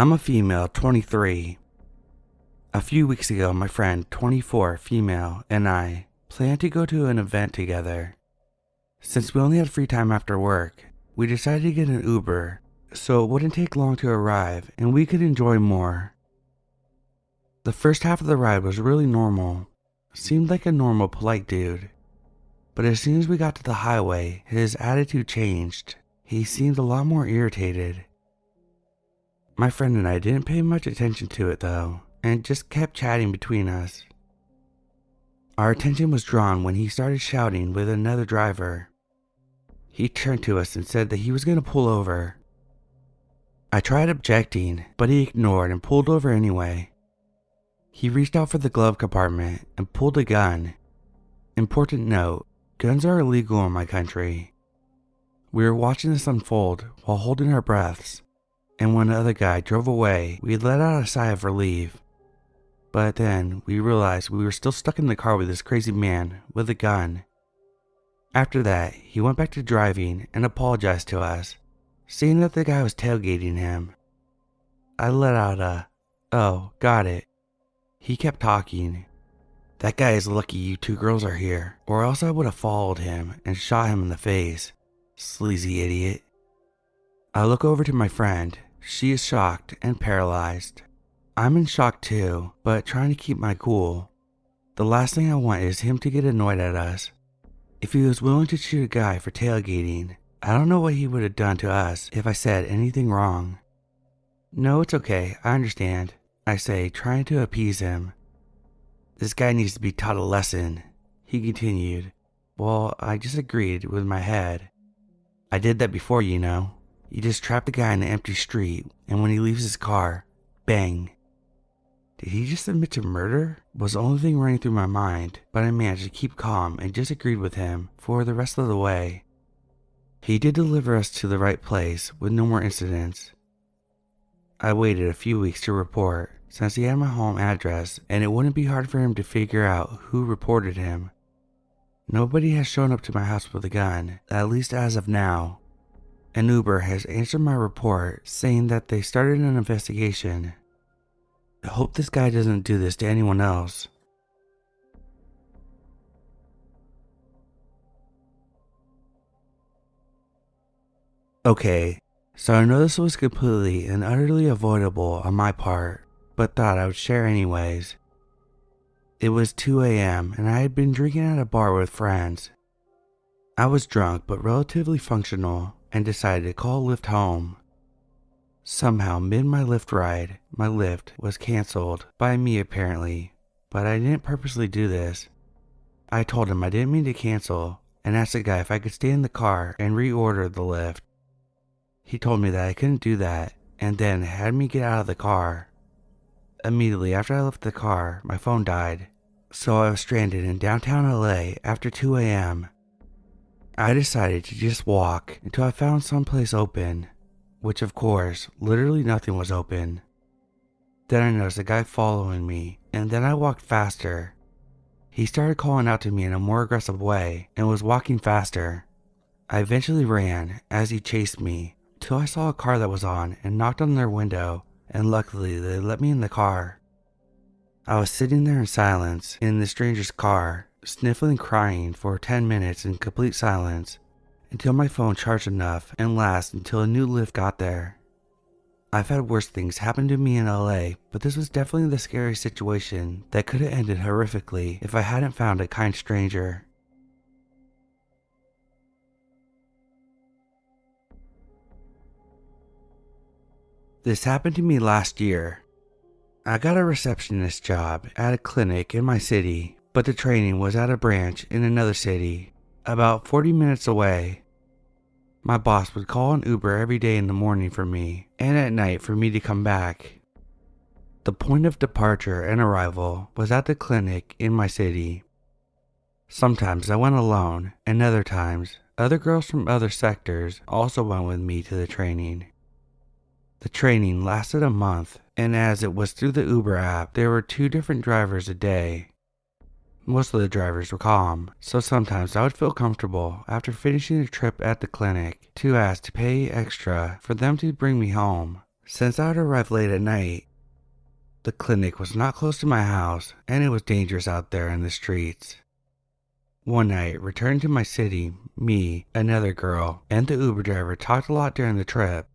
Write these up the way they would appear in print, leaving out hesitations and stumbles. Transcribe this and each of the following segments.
I'm a female, 23. A few weeks ago, my friend, 24, female, and I planned to go to an event together. Since we only had free time after work, we decided to get an Uber so it wouldn't take long to arrive and we could enjoy more. The first half of the ride was really normal. Seemed like a normal, polite dude. But as soon as we got to the highway, his attitude changed. He seemed a lot more irritated. My friend and I didn't pay much attention to it though, and just kept chatting between us. Our attention was drawn when he started shouting with another driver. He turned to us and said that he was going to pull over. I tried objecting, but he ignored and pulled over anyway. He reached out for the glove compartment and pulled a gun. Important note, guns are illegal in my country. We were watching this unfold while holding our breaths, and when the other guy drove away, we let out a sigh of relief. But then we realized we were still stuck in the car with this crazy man with a gun. After that, he went back to driving and apologized to us, saying that the guy was tailgating him. I let out a, "Oh, got it." He kept talking. "That guy is lucky you two girls are here, or else I would have followed him and shot him in the face. Sleazy idiot." I look over to my friend. She is shocked and paralyzed. I'm in shock too, but trying to keep my cool. The last thing I want is him to get annoyed at us. If he was willing to shoot a guy for tailgating, I don't know what he would have done to us if I said anything wrong. "No, it's okay, I understand," I say, trying to appease him. "This guy needs to be taught a lesson," he continued. Well, I just agreed with my head. "I did that before, you know. You just trap the guy in an empty street, and when he leaves his car, bang." Did he just admit to murder? Was the only thing running through my mind, but I managed to keep calm and just agreed with him for the rest of the way. He did deliver us to the right place with no more incidents. I waited a few weeks to report since he had my home address and it wouldn't be hard for him to figure out who reported him. Nobody has shown up to my house with a gun, at least as of now. An Uber has answered my report saying that they started an investigation. I hope this guy doesn't do this to anyone else. Okay, so I know this was completely and utterly avoidable on my part, but thought I would share anyways. It was 2 a.m. and I had been drinking at a bar with friends. I was drunk but relatively functional and decided to call Lyft home. Somehow mid my Lyft ride, my Lyft was cancelled by me apparently, but I didn't purposely do this. I told him I didn't mean to cancel and asked the guy if I could stay in the car and reorder the Lyft. He told me that I couldn't do that and then had me get out of the car. Immediately after I left the car, my phone died, so I was stranded in downtown LA after 2 a.m. I decided to just walk until I found someplace open, which of course, literally nothing was open. Then I noticed a guy following me, and then I walked faster. He started calling out to me in a more aggressive way and was walking faster. I eventually ran as he chased me till I saw a car that was on and knocked on their window, and luckily they let me in the car. I was sitting there in silence in the stranger's car, sniffling and crying for 10 minutes in complete silence, until my phone charged enough and lasted until a new Lyft got there. I've had worse things happen to me in LA, but this was definitely the scary situation that could have ended horrifically if I hadn't found a kind stranger. This happened to me last year. I got a receptionist job at a clinic in my city, but the training was at a branch in another city, about 40 minutes away. My boss would call an Uber every day in the morning for me, and at night for me to come back. The point of departure and arrival was at the clinic in my city. Sometimes I went alone, and other times, other girls from other sectors also went with me to the training. The training lasted a month, and as it was through the Uber app, there were 2 different drivers a day. Most of the drivers were calm, so sometimes I would feel comfortable after finishing the trip at the clinic to ask to pay extra for them to bring me home, Since I would arrive late at night, the clinic was not close to my house and it was dangerous out there in the streets. One night, returning to my city, me, another girl, and the Uber driver talked a lot during the trip.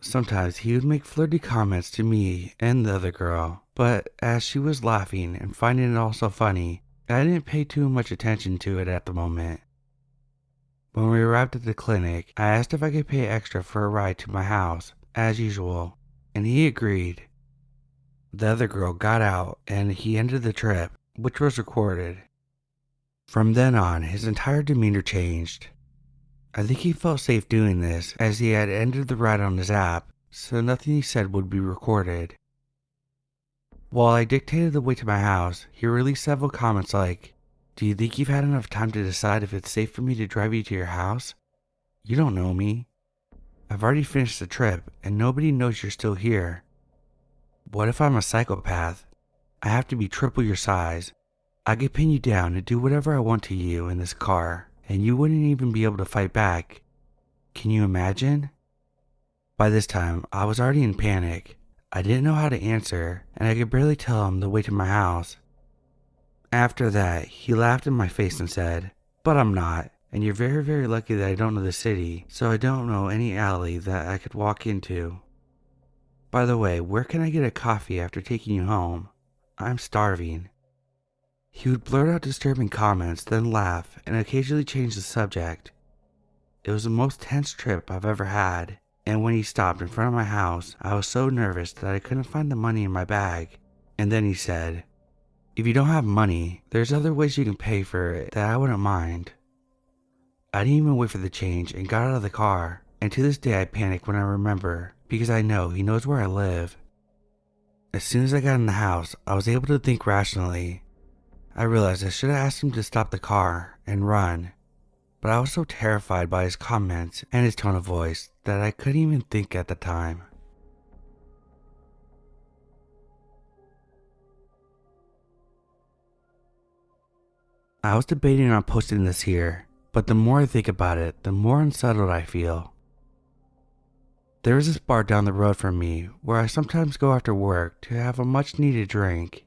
Sometimes he would make flirty comments to me and the other girl, but as she was laughing and finding it all so funny, I didn't pay too much attention to it at the moment. When we arrived at the clinic, I asked if I could pay extra for a ride to my house, as usual, and he agreed. The other girl got out and he ended the trip, which was recorded. From then on, his entire demeanor changed. I think he felt safe doing this as he had ended the ride on his app, so nothing he said would be recorded. While I dictated the way to my house, he released several comments like, "Do you think you've had enough time to decide if it's safe for me to drive you to your house? You don't know me. I've already finished the trip and nobody knows you're still here. What if I'm a psychopath? I have to be triple your size. I could pin you down and do whatever I want to you in this car, and you wouldn't even be able to fight back. Can you imagine?" By this time, I was already in panic. I didn't know how to answer, and I could barely tell him the way to my house. After that, he laughed in my face and said, "But I'm not, and you're very, very lucky that I don't know the city, so I don't know any alley that I could walk into. By the way, where can I get a coffee after taking you home? I'm starving." He would blurt out disturbing comments, then laugh, and occasionally change the subject. It was the most tense trip I've ever had, and when he stopped in front of my house, I was so nervous that I couldn't find the money in my bag. And then he said, "If you don't have money, there's other ways you can pay for it that I wouldn't mind." I didn't even wait for the change and got out of the car, and to this day I panic when I remember, because I know he knows where I live. As soon as I got in the house, I was able to think rationally. I realized I should have asked him to stop the car and run, but I was so terrified by his comments and his tone of voice that I couldn't even think at the time. I was debating on posting this here, but the more I think about it, the more unsettled I feel. There is this bar down the road from me where I sometimes go after work to have a much needed drink.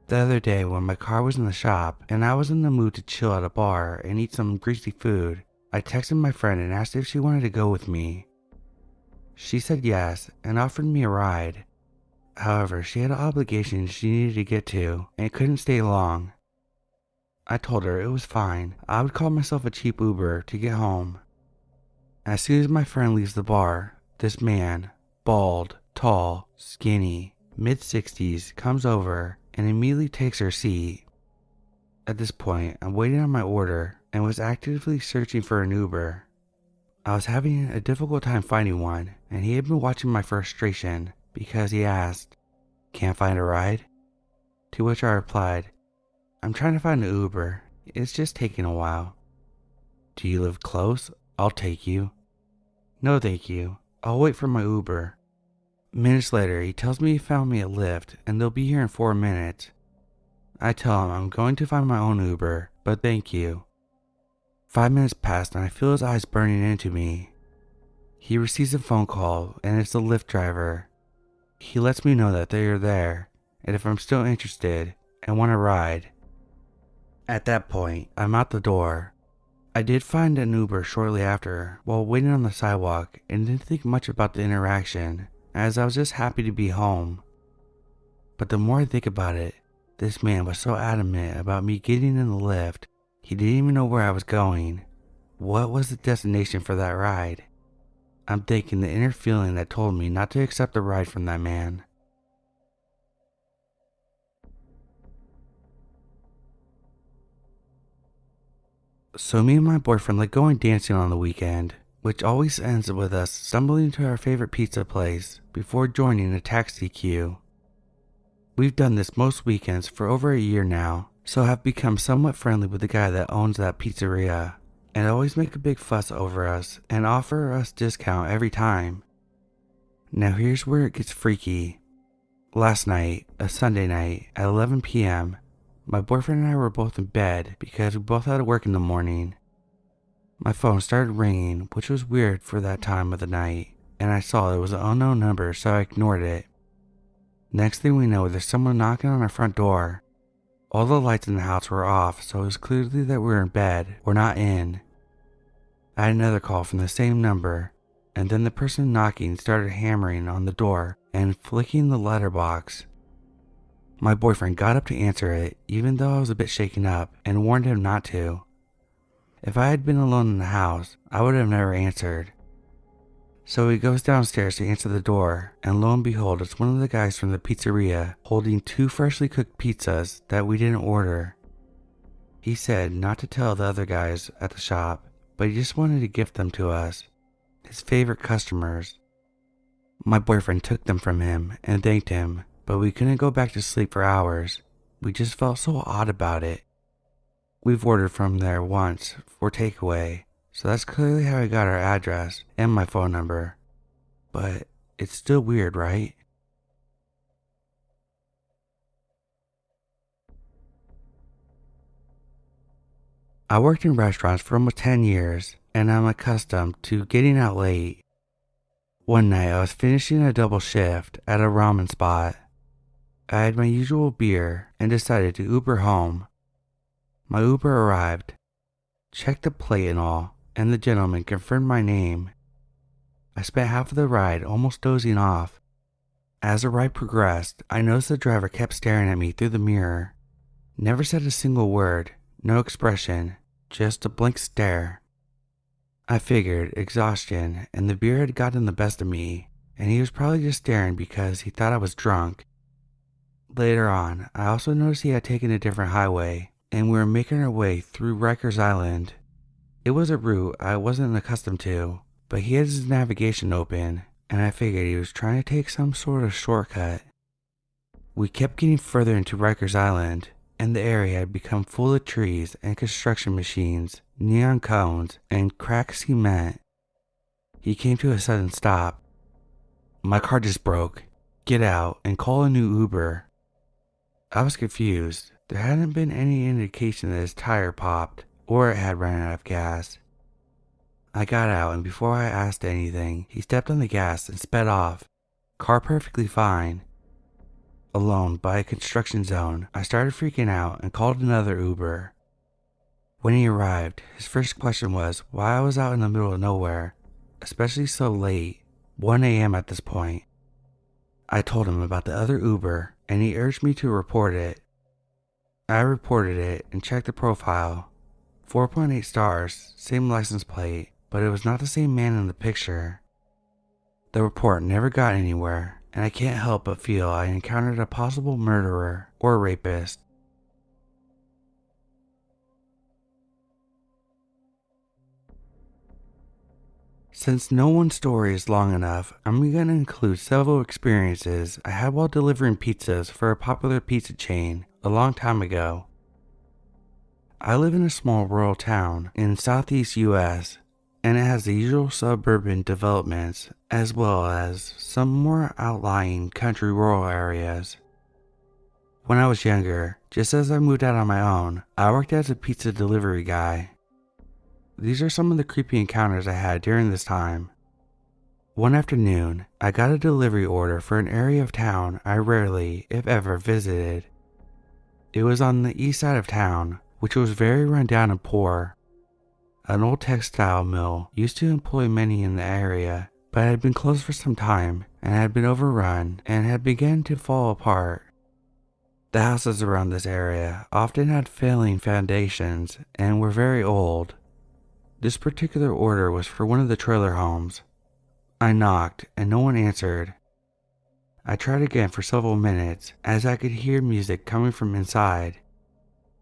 The other day when my car was in the shop and I was in the mood to chill at a bar and eat some greasy food, I texted my friend and asked if she wanted to go with me. She said yes and offered me a ride. However, she had an obligation she needed to get to and couldn't stay long. I told her it was fine. I would call myself a cheap Uber to get home. As soon as my friend leaves the bar, this man, bald, tall, skinny, mid-60s, comes over and immediately takes her seat. At this point, I'm waiting on my order and was actively searching for an Uber. I was having a difficult time finding one, and he had been watching my frustration because he asked, "Can't find a ride?" To which I replied, "I'm trying to find an Uber. It's just taking a while." "Do you live close? I'll take you." "No thank you. I'll wait for my Uber." Minutes later, he tells me he found me a Lyft and they'll be here in 4 minutes. I tell him I'm going to find my own Uber, but thank you. 5 minutes pass and I feel his eyes burning into me. He receives a phone call and it's the Lyft driver. He lets me know that they are there and if I'm still interested and want a ride. At that point, I'm out the door. I did find an Uber shortly after while waiting on the sidewalk and didn't think much about the interaction, as I was just happy to be home. But the more I think about it, this man was so adamant about me getting in the lift, he didn't even know where I was going. What was the destination for that ride? I'm thinking the inner feeling that told me not to accept the ride from that man. So me and my boyfriend like going dancing on the weekend, which always ends with us stumbling to our favorite pizza place before joining a taxi queue. We've done this most weekends for over a year now, so have become somewhat friendly with the guy that owns that pizzeria, and always make a big fuss over us and offer us discount every time. Now here's where it gets freaky. Last night, a Sunday night, at 11 p.m., my boyfriend and I were both in bed because we both had to work in the morning. My phone started ringing, which was weird for that time of the night, and I saw it was an unknown number, so I ignored it. Next thing we know, there's someone knocking on our front door. All the lights in the house were off, so it was clearly that we were in bed or not in. I had another call from the same number, and then the person knocking started hammering on the door and flicking the letterbox. My boyfriend got up to answer it, even though I was a bit shaken up, and warned him not to. If I had been alone in the house, I would have never answered. So he goes downstairs to answer the door, and lo and behold, it's one of the guys from the pizzeria holding 2 freshly cooked pizzas that we didn't order. He said not to tell the other guys at the shop, but he just wanted to gift them to us, his favorite customers. My boyfriend took them from him and thanked him, but we couldn't go back to sleep for hours. We just felt so odd about it. We've ordered from there once for takeaway, so that's clearly how he got our address and my phone number. But it's still weird, right? I worked in restaurants for almost 10 years, and I'm accustomed to getting out late. One night I was finishing a double shift at a ramen spot. I had my usual beer and decided to Uber home. My Uber arrived, checked the plate and all, and the gentleman confirmed my name. I spent half of the ride almost dozing off. As the ride progressed, I noticed the driver kept staring at me through the mirror. Never said a single word, no expression, just a blank stare. I figured exhaustion and the beer had gotten the best of me, and he was probably just staring because he thought I was drunk. Later on, I also noticed he had taken a different highway, and we were making our way through Rikers Island. It was a route I wasn't accustomed to, but he had his navigation open, and I figured he was trying to take some sort of shortcut. We kept getting further into Rikers Island, and the area had become full of trees and construction machines, neon cones, and cracked cement. He came to a sudden stop. "My car just broke. Get out and call a new Uber." I was confused. There hadn't been any indication that his tire popped or it had run out of gas. I got out, and before I asked anything, he stepped on the gas and sped off. Car perfectly fine. Alone by a construction zone, I started freaking out and called another Uber. When he arrived, his first question was why I was out in the middle of nowhere, especially so late, 1 a.m. at this point. I told him about the other Uber, and he urged me to report it. I reported it and checked the profile. 4.8 stars, same license plate, but it was not the same man in the picture. The report never got anywhere, and I can't help but feel I encountered a possible murderer or rapist. Since no one's story is long enough, I'm going to include several experiences I had while delivering pizzas for a popular pizza chain a long time ago. I live in a small rural town in southeast US, and it has the usual suburban developments as well as some more outlying country rural areas. When I was younger, just as I moved out on my own, I worked as a pizza delivery guy. These are some of the creepy encounters I had during this time. One afternoon, I got a delivery order for an area of town I rarely, if ever, visited. It was on the east side of town, which was very run down and poor. An old textile mill used to employ many in the area, but had been closed for some time and had been overrun and had begun to fall apart. The houses around this area often had failing foundations and were very old. This particular order was for one of the trailer homes. I knocked and no one answered. I tried again for several minutes as I could hear music coming from inside.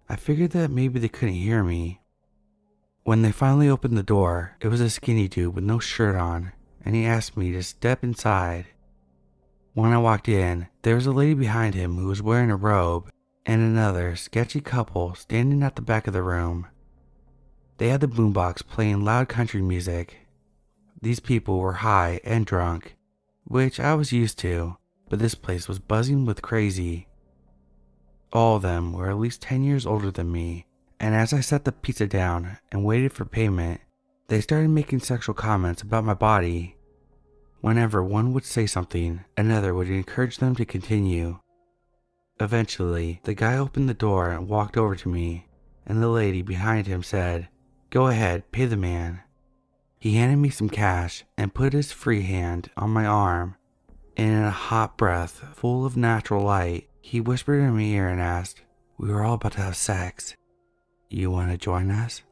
I figured that maybe they couldn't hear me. When they finally opened the door, it was a skinny dude with no shirt on, and he asked me to step inside. When I walked in, there was a lady behind him who was wearing a robe, and another sketchy couple standing at the back of the room. They had the boombox playing loud country music. These people were high and drunk, which I was used to, but this place was buzzing with crazy. All of them were at least 10 years older than me, and as I set the pizza down and waited for payment, they started making sexual comments about my body. Whenever one would say something, another would encourage them to continue. Eventually, the guy opened the door and walked over to me, and the lady behind him said, "Go ahead, pay the man." He handed me some cash and put his free hand on my arm, and in a hot breath full of natural light, he whispered in my ear and asked, "We were all about to have sex. You want to join us?"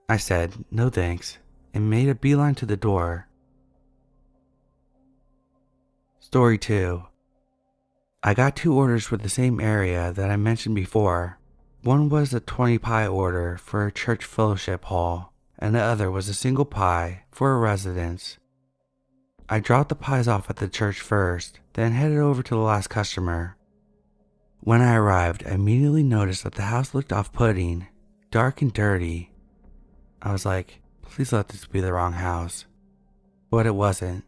I said, "No thanks," and made a beeline to the door. Story 2. I got 2 orders for the same area that I mentioned before. One was a 20 pie order for a church fellowship hall, and the other was a single pie for a residence. I dropped the pies off at the church first, then headed over to the last customer. When I arrived, I immediately noticed that the house looked off-putting, dark and dirty. I was like, please let this be the wrong house. But it wasn't.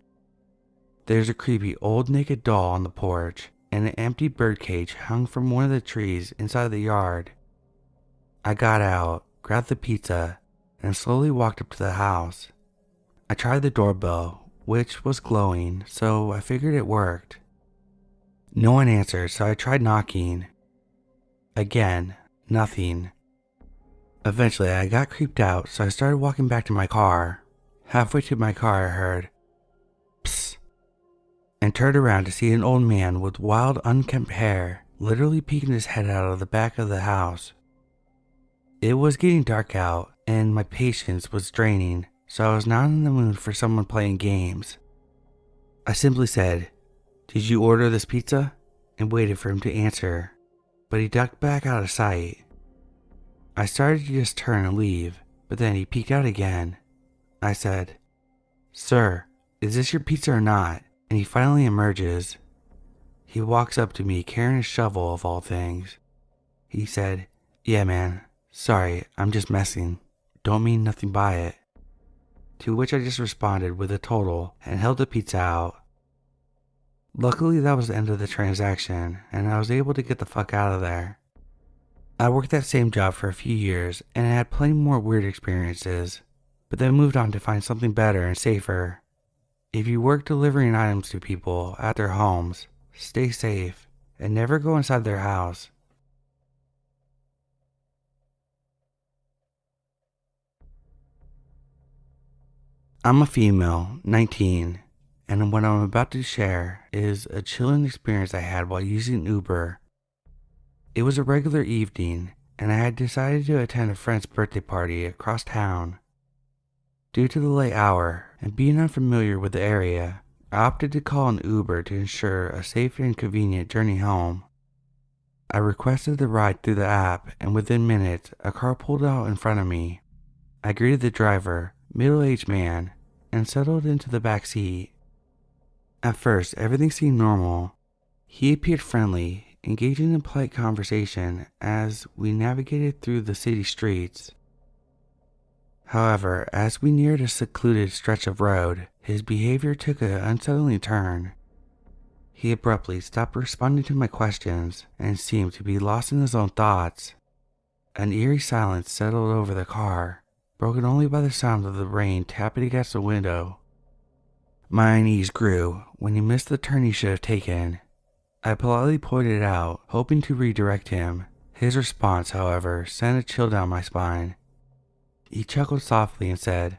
There's a creepy old naked doll on the porch, and an empty birdcage hung from one of the trees inside the yard. I got out, grabbed the pizza, and slowly walked up to the house. I tried the doorbell, which was glowing, so I figured it worked. No one answered, so I tried knocking. Again, nothing. Eventually, I got creeped out, so I started walking back to my car. Halfway to my car, I heard, "Psst," and turned around to see an old man with wild, unkempt hair literally peeking his head out of the back of the house. It was getting dark out, and my patience was draining, so I was not in the mood for someone playing games. I simply said, "Did you order this pizza?" and waited for him to answer, but he ducked back out of sight. I started to just turn and leave, but then he peeked out again. I said, "Sir, is this your pizza or not?" And he finally emerges. He walks up to me carrying a shovel of all things. He said, "Yeah man, sorry, I'm just messing. Don't mean nothing by it." To which I just responded with a total and held the pizza out. Luckily that was the end of the transaction, and I was able to get the fuck out of there. I worked that same job for a few years, and I had plenty more weird experiences, but then moved on to find something better and safer. If you work delivering items to people at their homes, stay safe and never go inside their house. I'm a female, 19, and what I'm about to share is a chilling experience I had while using Uber. It was a regular evening, and I had decided to attend a friend's birthday party across town. Due to the late hour and being unfamiliar with the area, I opted to call an Uber to ensure a safe and convenient journey home. I requested the ride through the app, and within minutes, a car pulled out in front of me. I greeted the driver, middle-aged man, and settled into the back seat. At first, everything seemed normal. He appeared friendly, engaging in polite conversation as we navigated through the city streets. However, as we neared a secluded stretch of road, his behavior took an unsettling turn. He abruptly stopped responding to my questions and seemed to be lost in his own thoughts. An eerie silence settled over the car, broken only by the sound of the rain tapping against the window. My unease grew when he missed the turn he should have taken. I politely pointed it out, hoping to redirect him. His response, however, sent a chill down my spine. He chuckled softly and said,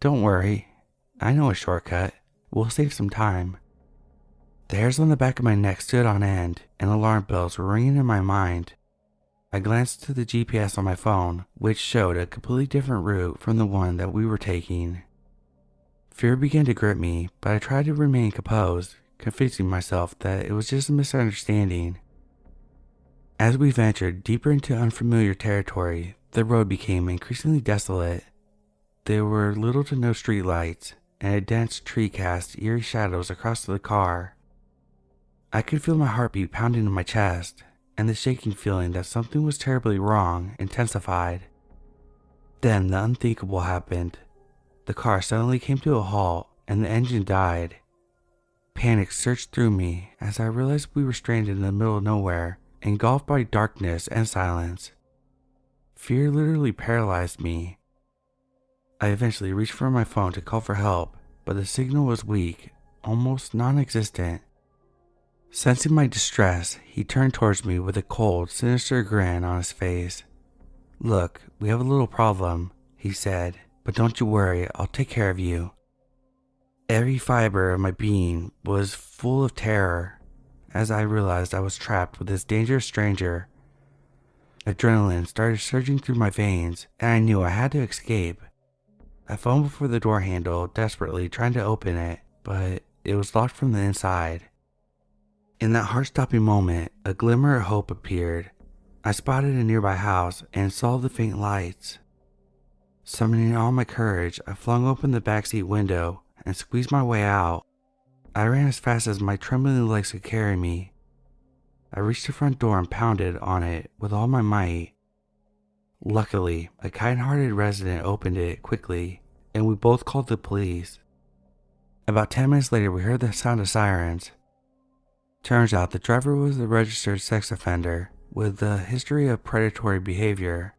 "Don't worry, I know a shortcut. We'll save some time." The hairs on the back of my neck stood on end, and alarm bells were ringing in my mind. I glanced to the GPS on my phone, which showed a completely different route from the one that we were taking. Fear began to grip me, but I tried to remain composed, convincing myself that it was just a misunderstanding. As we ventured deeper into unfamiliar territory, the road became increasingly desolate. There were little to no streetlights, and a dense tree cast eerie shadows across the car. I could feel my heartbeat pounding in my chest, and the shaking feeling that something was terribly wrong intensified. Then the unthinkable happened. The car suddenly came to a halt, and the engine died. Panic surged through me as I realized we were stranded in the middle of nowhere, engulfed by darkness and silence. Fear literally paralyzed me. I eventually reached for my phone to call for help, but the signal was weak, almost non-existent. Sensing my distress, he turned towards me with a cold, sinister grin on his face. "Look, we have a little problem," he said, "but don't you worry, I'll take care of you." Every fiber of my being was full of terror as I realized I was trapped with this dangerous stranger. Adrenaline started surging through my veins, and I knew I had to escape. I fumbled for the door handle, desperately trying to open it, but it was locked from the inside. In that heart-stopping moment, a glimmer of hope appeared. I spotted a nearby house and saw the faint lights. Summoning all my courage, I flung open the backseat window and squeezed my way out. I ran as fast as my trembling legs could carry me. I reached the front door and pounded on it with all my might. Luckily, a kind-hearted resident opened it quickly, and we both called the police. About 10 minutes later, we heard the sound of sirens. Turns out the driver was a registered sex offender with a history of predatory behavior.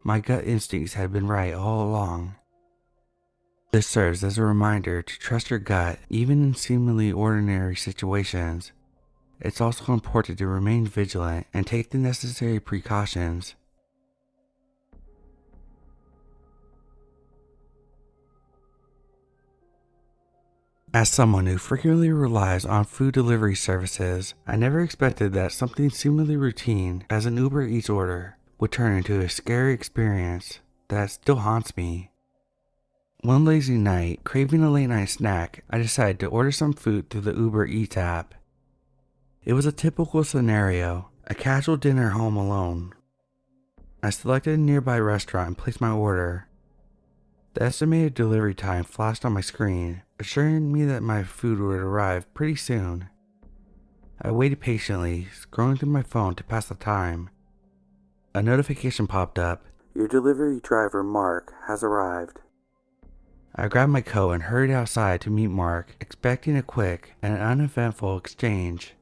My gut instincts had been right all along. This serves as a reminder to trust your gut even in seemingly ordinary situations. It's also important to remain vigilant and take the necessary precautions. As someone who frequently relies on food delivery services, I never expected that something seemingly routine as an Uber Eats order would turn into a scary experience that still haunts me. One lazy night, craving a late night snack, I decided to order some food through the Uber Eats app. It was a typical scenario, a casual dinner home alone. I selected a nearby restaurant and placed my order. The estimated delivery time flashed on my screen, assuring me that my food would arrive pretty soon. I waited patiently, scrolling through my phone to pass the time. A notification popped up. "Your delivery driver, Mark, has arrived." I grabbed my coat and hurried outside to meet Mark, expecting a quick and uneventful exchange.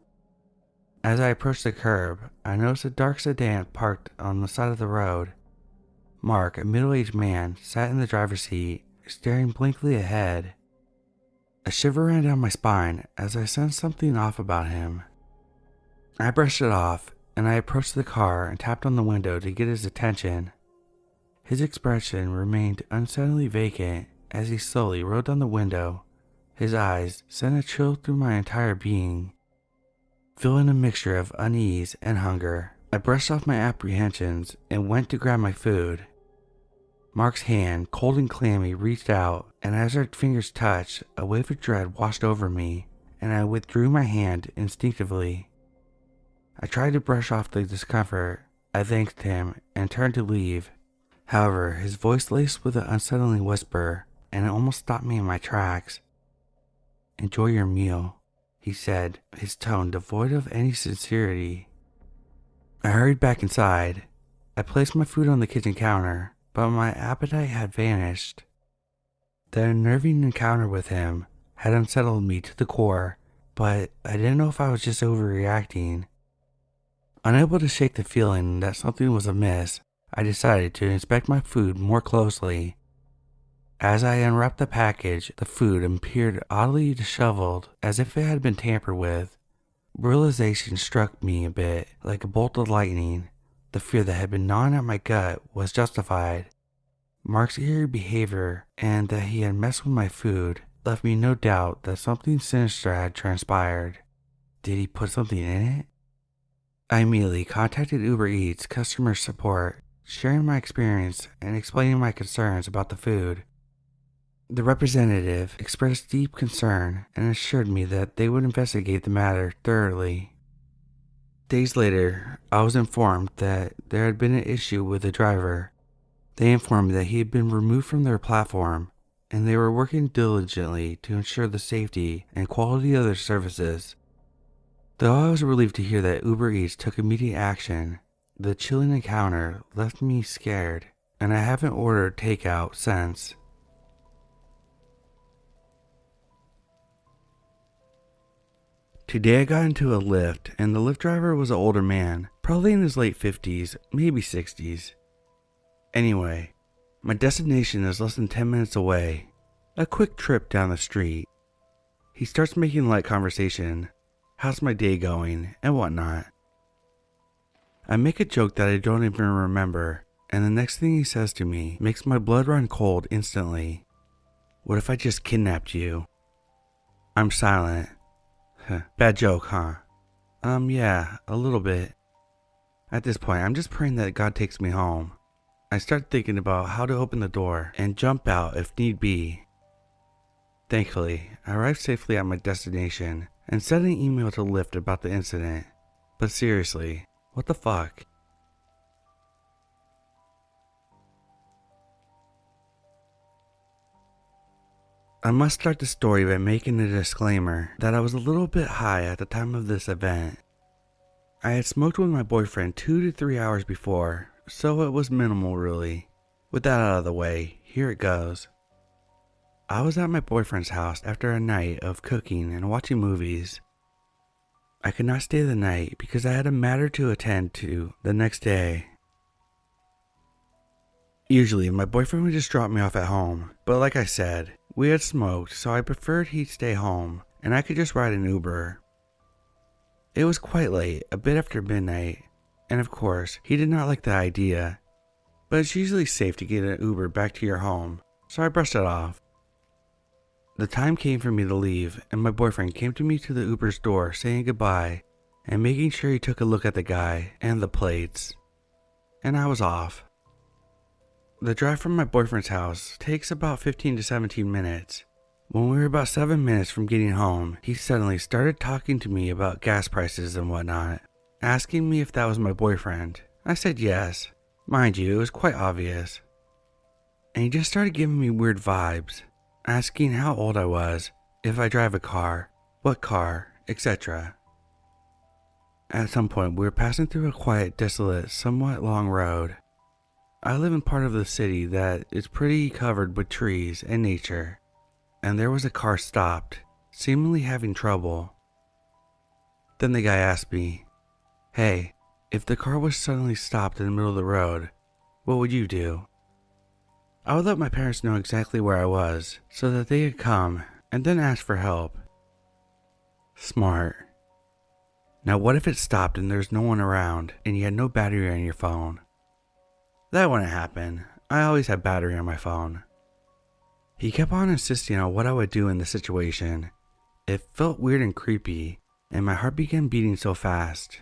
As I approached the curb, I noticed a dark sedan parked on the side of the road. Mark, a middle-aged man, sat in the driver's seat, staring blankly ahead. A shiver ran down my spine as I sensed something off about him. I brushed it off, and I approached the car and tapped on the window to get his attention. His expression remained unsettlingly vacant as he slowly rolled down the window. His eyes sent a chill through my entire being. Feeling a mixture of unease and hunger, I brushed off my apprehensions and went to grab my food. Mark's hand, cold and clammy, reached out, and as our fingers touched, a wave of dread washed over me, and I withdrew my hand instinctively. I tried to brush off the discomfort. I thanked him and turned to leave. However, his voice laced with an unsettling whisper, and it almost stopped me in my tracks. "Enjoy your meal," he said, his tone devoid of any sincerity. I hurried back inside. I placed my food on the kitchen counter, but my appetite had vanished. The unnerving encounter with him had unsettled me to the core, but I didn't know if I was just overreacting. Unable to shake the feeling that something was amiss, I decided to inspect my food more closely. As I unwrapped the package, the food appeared oddly disheveled, as if it had been tampered with. Realization struck me a bit like a bolt of lightning. The fear that had been gnawing at my gut was justified. Mark's eerie behavior and that he had messed with my food left me no doubt that something sinister had transpired. Did he put something in it? I immediately contacted Uber Eats customer support, sharing my experience and explaining my concerns about the food. The representative expressed deep concern and assured me that they would investigate the matter thoroughly. Days later, I was informed that there had been an issue with the driver. They informed me that he had been removed from their platform, and they were working diligently to ensure the safety and quality of their services. Though I was relieved to hear that Uber Eats took immediate action, the chilling encounter left me scared, and I haven't ordered takeout since. Today I got into a Lyft, and the Lyft driver was an older man, probably in his late 50s, maybe 60s. Anyway, my destination is less than 10 minutes away. A quick trip down the street. He starts making light conversation. How's my day going and whatnot. I make a joke that I don't even remember, and the next thing he says to me makes my blood run cold instantly. What if I just kidnapped you? I'm silent. Bad joke, huh? Yeah, a little bit. At this point, I'm just praying that God takes me home. I start thinking about how to open the door and jump out if need be. Thankfully, I arrived safely at my destination and sent an email to Lyft about the incident. But seriously, what the fuck? I must start the story by making a disclaimer that I was a little bit high at the time of this event. I had smoked with my boyfriend 2 to 3 hours before, so it was minimal really. With that out of the way, here it goes. I was at my boyfriend's house after a night of cooking and watching movies. I could not stay the night because I had a matter to attend to the next day. Usually, my boyfriend would just drop me off at home, but like I said, we had smoked, so I preferred he'd stay home and I could just ride an Uber. It was quite late, a bit after midnight, and of course, he did not like the idea, but it's usually safe to get an Uber back to your home, so I brushed it off. The time came for me to leave, and my boyfriend came to me to the Uber's door saying goodbye and making sure he took a look at the guy and the plates. And I was off. The drive from my boyfriend's house takes about 15 to 17 minutes. When we were about 7 minutes from getting home, he suddenly started talking to me about gas prices and whatnot, asking me if that was my boyfriend. I said yes. Mind you, it was quite obvious. And he just started giving me weird vibes, asking how old I was, if I drive a car, what car, etc. At some point, we were passing through a quiet, desolate, somewhat long road. I live in part of the city that is pretty covered with trees and nature, and there was a car stopped, seemingly having trouble. Then the guy asked me, "Hey, if the car was suddenly stopped in the middle of the road, what would you do?" I would let my parents know exactly where I was so that they could come and then ask for help. Smart. Now what if it stopped and there's no one around and you had no battery on your phone? That wouldn't happen. I always had battery on my phone. He kept on insisting on what I would do in the situation. It felt weird and creepy, and my heart began beating so fast.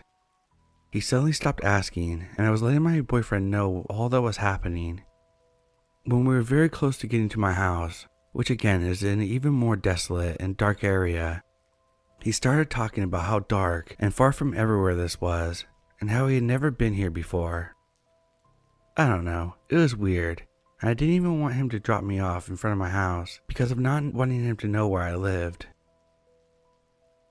He suddenly stopped asking, and I was letting my boyfriend know all that was happening. When we were very close to getting to my house, which again is in an even more desolate and dark area, he started talking about how dark and far from everywhere this was, and how he had never been here before. I don't know, it was weird. I didn't even want him to drop me off in front of my house because of not wanting him to know where I lived.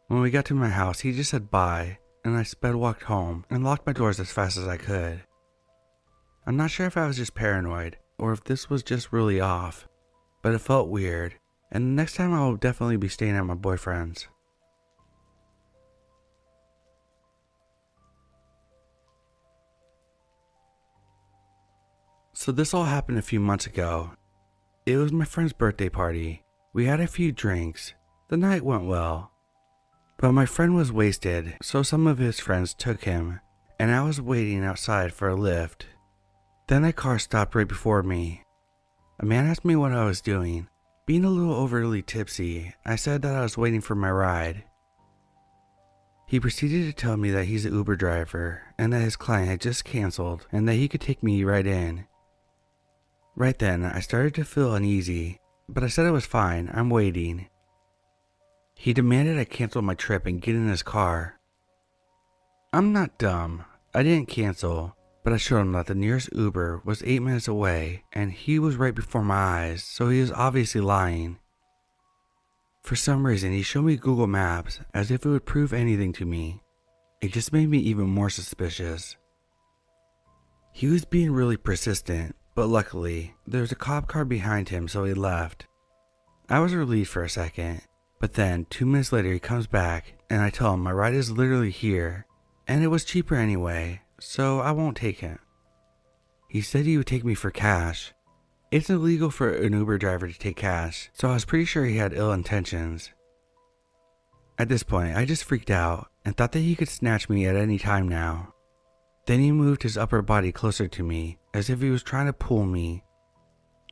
When we got to my house, he just said bye, and I sped walked home and locked my doors as fast as I could. I'm not sure if I was just paranoid or if this was just really off, but it felt weird, and the next time I will definitely be staying at my boyfriend's. So this all happened a few months ago. It was my friend's birthday party. We had a few drinks. The night went well. But my friend was wasted, so some of his friends took him, and I was waiting outside for a Lyft. Then a car stopped right before me. A man asked me what I was doing. Being a little overly tipsy, I said that I was waiting for my ride. He proceeded to tell me that he's an Uber driver and that his client had just canceled and that he could take me right in. Right then, I started to feel uneasy, but I said it was fine, I'm waiting. He demanded I cancel my trip and get in his car. I'm not dumb. I didn't cancel, but I showed him that the nearest Uber was 8 minutes away and he was right before my eyes, so he was obviously lying. For some reason, he showed me Google Maps as if it would prove anything to me. It just made me even more suspicious. He was being really persistent, but luckily, there was a cop car behind him, so he left. I was relieved for a second, but then 2 minutes later he comes back and I tell him my ride is literally here, and it was cheaper anyway, so I won't take it. He said he would take me for cash. It's illegal for an Uber driver to take cash, so I was pretty sure he had ill intentions. At this point, I just freaked out and thought that he could snatch me at any time now. Then he moved his upper body closer to me, as if he was trying to pull me.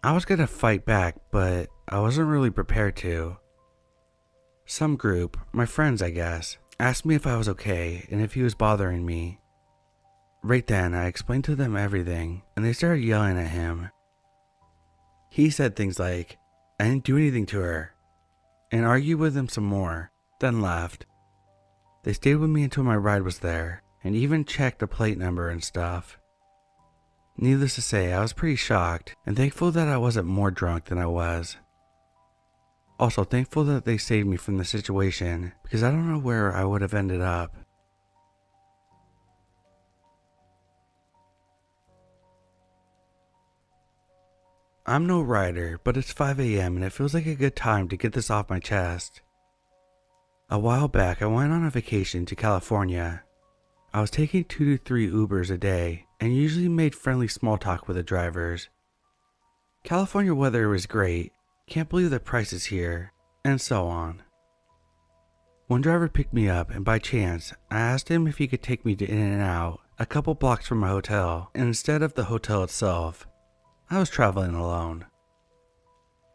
I was gonna fight back, but I wasn't really prepared to. Some group, my friends I guess, asked me if I was okay and if he was bothering me. Right then, I explained to them everything, and they started yelling at him. He said things like, "I didn't do anything to her," and argued with him some more, then left. They stayed with me until my ride was there, and even checked the plate number and stuff. Needless to say, I was pretty shocked, and thankful that I wasn't more drunk than I was. Also thankful that they saved me from the situation, because I don't know where I would have ended up. I'm no writer, but it's 5 a.m. and it feels like a good time to get this off my chest. A while back, I went on a vacation to California. I was taking 2 to 3 Ubers a day and usually made friendly small talk with the drivers. California weather was great, can't believe the prices here, and so on. One driver picked me up, and by chance, I asked him if he could take me to In-N-Out, a couple blocks from my hotel, and instead of the hotel itself. I was traveling alone.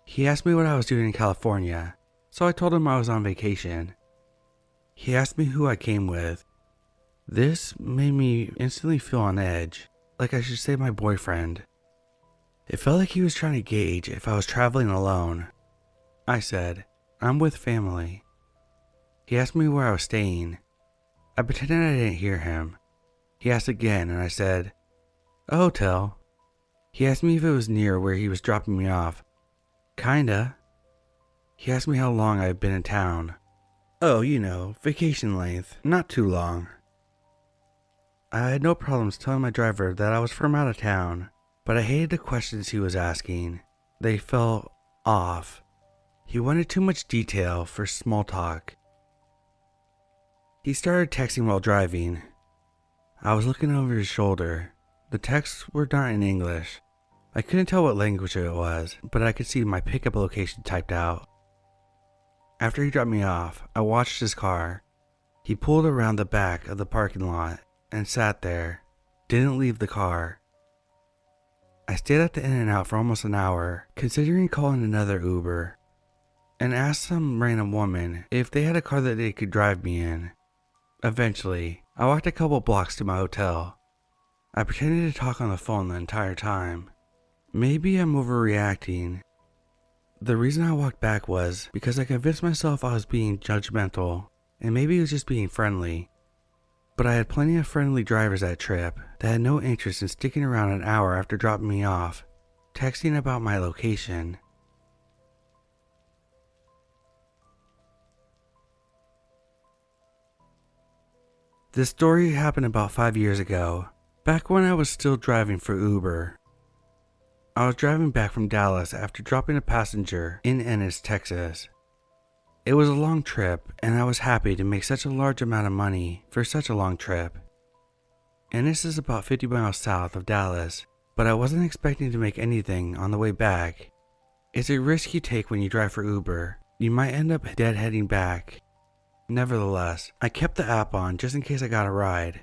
He asked me what I was doing in California, so I told him I was on vacation. He asked me who I came with. This made me instantly feel on edge, like I should say my boyfriend. It felt like he was trying to gauge if I was traveling alone. I said, "I'm with family." He asked me where I was staying. I pretended I didn't hear him. He asked again, and I said, "A hotel." He asked me if it was near where he was dropping me off. Kinda. He asked me how long I had been in town. Oh, you know, vacation length, not too long. I had no problems telling my driver that I was from out of town, but I hated the questions he was asking. They felt off. He wanted too much detail for small talk. He started texting while driving. I was looking over his shoulder. The texts were not in English. I couldn't tell what language it was, but I could see my pickup location typed out. After he dropped me off, I watched his car. He pulled around the back of the parking lot and sat there, didn't leave the car. I stayed at the In-N-Out for almost an hour, considering calling another Uber, and asked some random woman if they had a car that they could drive me in. Eventually, I walked a couple blocks to my hotel. I pretended to talk on the phone the entire time. Maybe I'm overreacting. The reason I walked back was because I convinced myself I was being judgmental, and maybe it was just being friendly. But I had plenty of friendly drivers that trip that had no interest in sticking around an hour after dropping me off, texting about my location. This story happened about 5 years ago, back when I was still driving for Uber. I was driving back from Dallas after dropping a passenger in Ennis, Texas. It was a long trip, and I was happy to make such a large amount of money for such a long trip. Ennis is about 50 miles south of Dallas, but I wasn't expecting to make anything on the way back. It's a risk you take when you drive for Uber. You might end up deadheading back. Nevertheless, I kept the app on just in case I got a ride.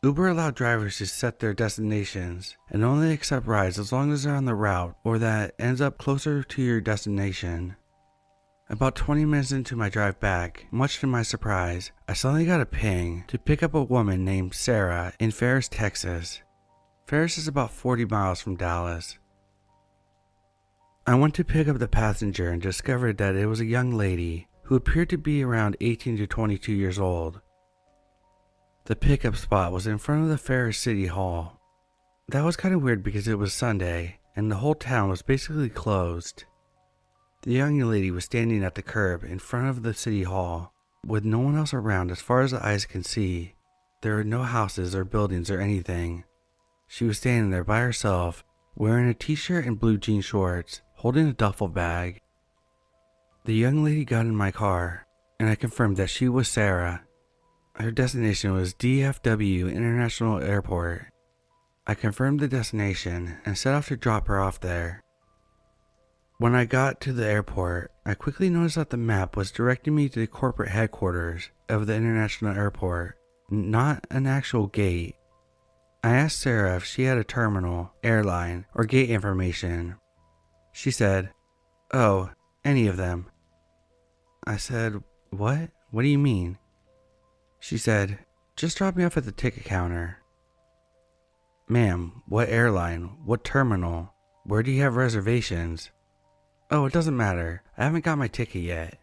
Uber allowed drivers to set their destinations and only accept rides as long as they're on the route or that ends up closer to your destination. About 20 minutes into my drive back, much to my surprise, I suddenly got a ping to pick up a woman named Sarah in Ferris, Texas. Ferris is about 40 miles from Dallas. I went to pick up the passenger and discovered that it was a young lady who appeared to be around 18 to 22 years old. The pickup spot was in front of the Ferris City Hall. That was kind of weird because it was Sunday and the whole town was basically closed. The young lady was standing at the curb in front of the city hall, with no one else around as far as the eyes can see. There were no houses or buildings or anything. She was standing there by herself, wearing a t-shirt and blue jean shorts, holding a duffel bag. The young lady got in my car, and I confirmed that she was Sarah. Her destination was DFW International Airport. I confirmed the destination and set off to drop her off there. When I got to the airport, I quickly noticed that the map was directing me to the corporate headquarters of the international airport, not an actual gate. I asked Sarah if she had a terminal, airline, or gate information. She said, "Oh, any of them." I said, "What? What do you mean?" She said, "Just drop me off at the ticket counter." "Ma'am, what airline? What terminal? Where do you have reservations?" "Oh, it doesn't matter. I haven't got my ticket yet."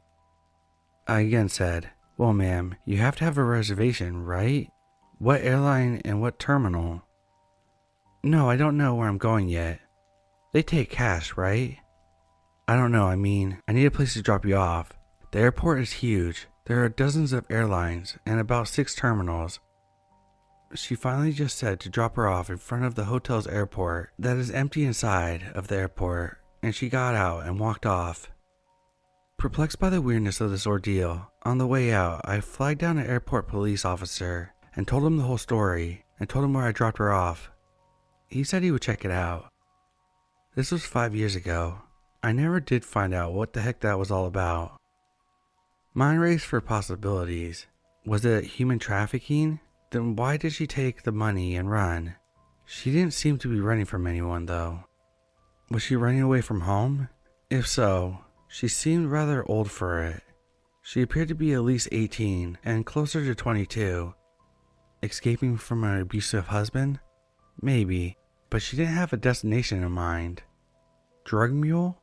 I again said, "Well, ma'am, you have to have a reservation, right? What airline and what terminal?" "No, I don't know where I'm going yet." "They take cash, right?" "I don't know. I mean, I need a place to drop you off. The airport is huge. There are dozens of airlines and about 6 terminals." She finally just said to drop her off in front of the hotel's airport that is empty inside of the airport, and she got out and walked off. Perplexed by the weirdness of this ordeal, on the way out, I flagged down an airport police officer and told him the whole story and told him where I dropped her off. He said he would check it out. This was 5 years ago. I never did find out what the heck that was all about. Mind raced for possibilities. Was it human trafficking? Then why did she take the money and run? She didn't seem to be running from anyone though. Was she running away from home? If so, she seemed rather old for it. She appeared to be at least 18 and closer to 22. Escaping from an abusive husband? Maybe, but she didn't have a destination in mind. Drug mule?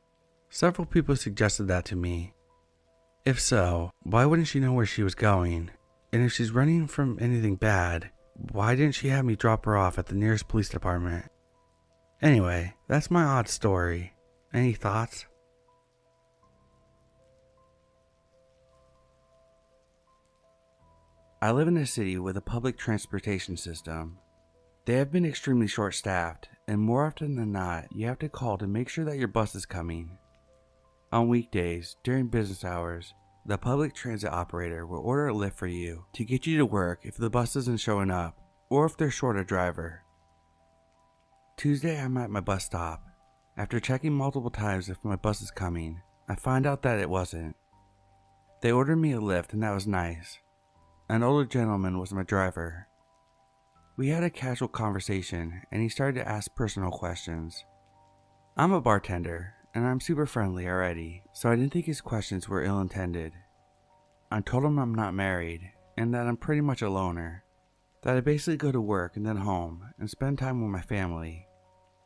Several people suggested that to me. If so, why wouldn't she know where she was going? And if she's running from anything bad, why didn't she have me drop her off at the nearest police department? Anyway, that's my odd story. Any thoughts? I live in a city with a public transportation system. They have been extremely short-staffed, and more often than not, you have to call to make sure that your bus is coming. On weekdays, during business hours, the public transit operator will order a Lyft for you to get you to work if the bus isn't showing up, or if they're short a driver. Tuesday, I'm at my bus stop. After checking multiple times if my bus is coming, I find out that it wasn't. They ordered me a Lyft, and that was nice. An older gentleman was my driver. We had a casual conversation, and he started to ask personal questions. I'm a bartender, and I'm super friendly already, so I didn't think his questions were ill-intended. I told him I'm not married, and that I'm pretty much a loner. That I basically go to work and then home, and spend time with my family.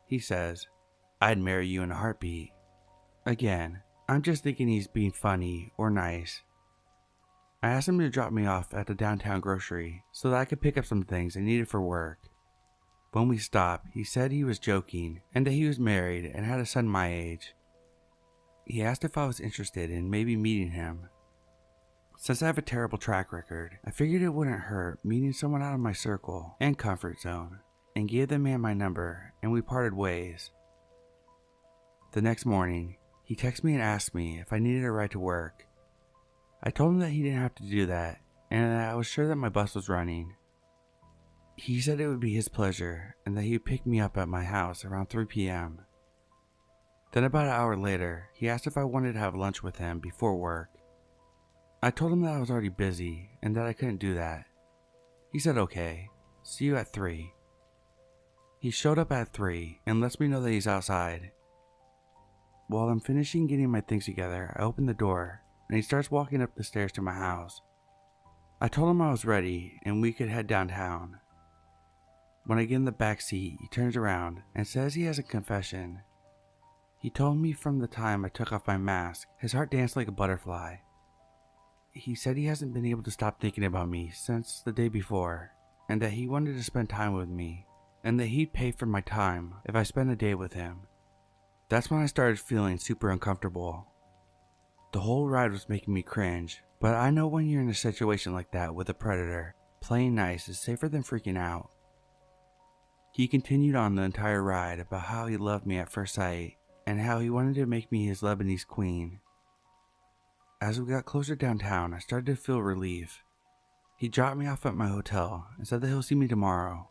He says, "I'd marry you in a heartbeat." Again, I'm just thinking he's being funny or nice. I asked him to drop me off at the downtown grocery so that I could pick up some things I needed for work. When we stopped, he said he was joking and that he was married and had a son my age. He asked if I was interested in maybe meeting him. Since I have a terrible track record, I figured it wouldn't hurt meeting someone out of my circle and comfort zone, and gave the man my number, and we parted ways. The next morning, he texted me and asked me if I needed a ride to work. I told him that he didn't have to do that, and that I was sure that my bus was running. He said it would be his pleasure, and that he would pick me up at my house around 3 p.m. Then about an hour later, he asked if I wanted to have lunch with him before work. I told him that I was already busy, and that I couldn't do that. He said okay, see you at 3. He showed up at 3, and lets me know that he's outside. While I'm finishing getting my things together, I open the door, and he starts walking up the stairs to my house. I told him I was ready and we could head downtown. When I get in the back seat, he turns around and says he has a confession. He told me from the time I took off my mask, his heart danced like a butterfly. He said he hasn't been able to stop thinking about me since the day before, and that he wanted to spend time with me, and that he'd pay for my time if I spent a day with him. That's when I started feeling super uncomfortable. The whole ride was making me cringe, but I know when you're in a situation like that with a predator, playing nice is safer than freaking out. He continued on the entire ride about how he loved me at first sight, and how he wanted to make me his Lebanese queen. As we got closer downtown, I started to feel relief. He dropped me off at my hotel and said that he'll see me tomorrow.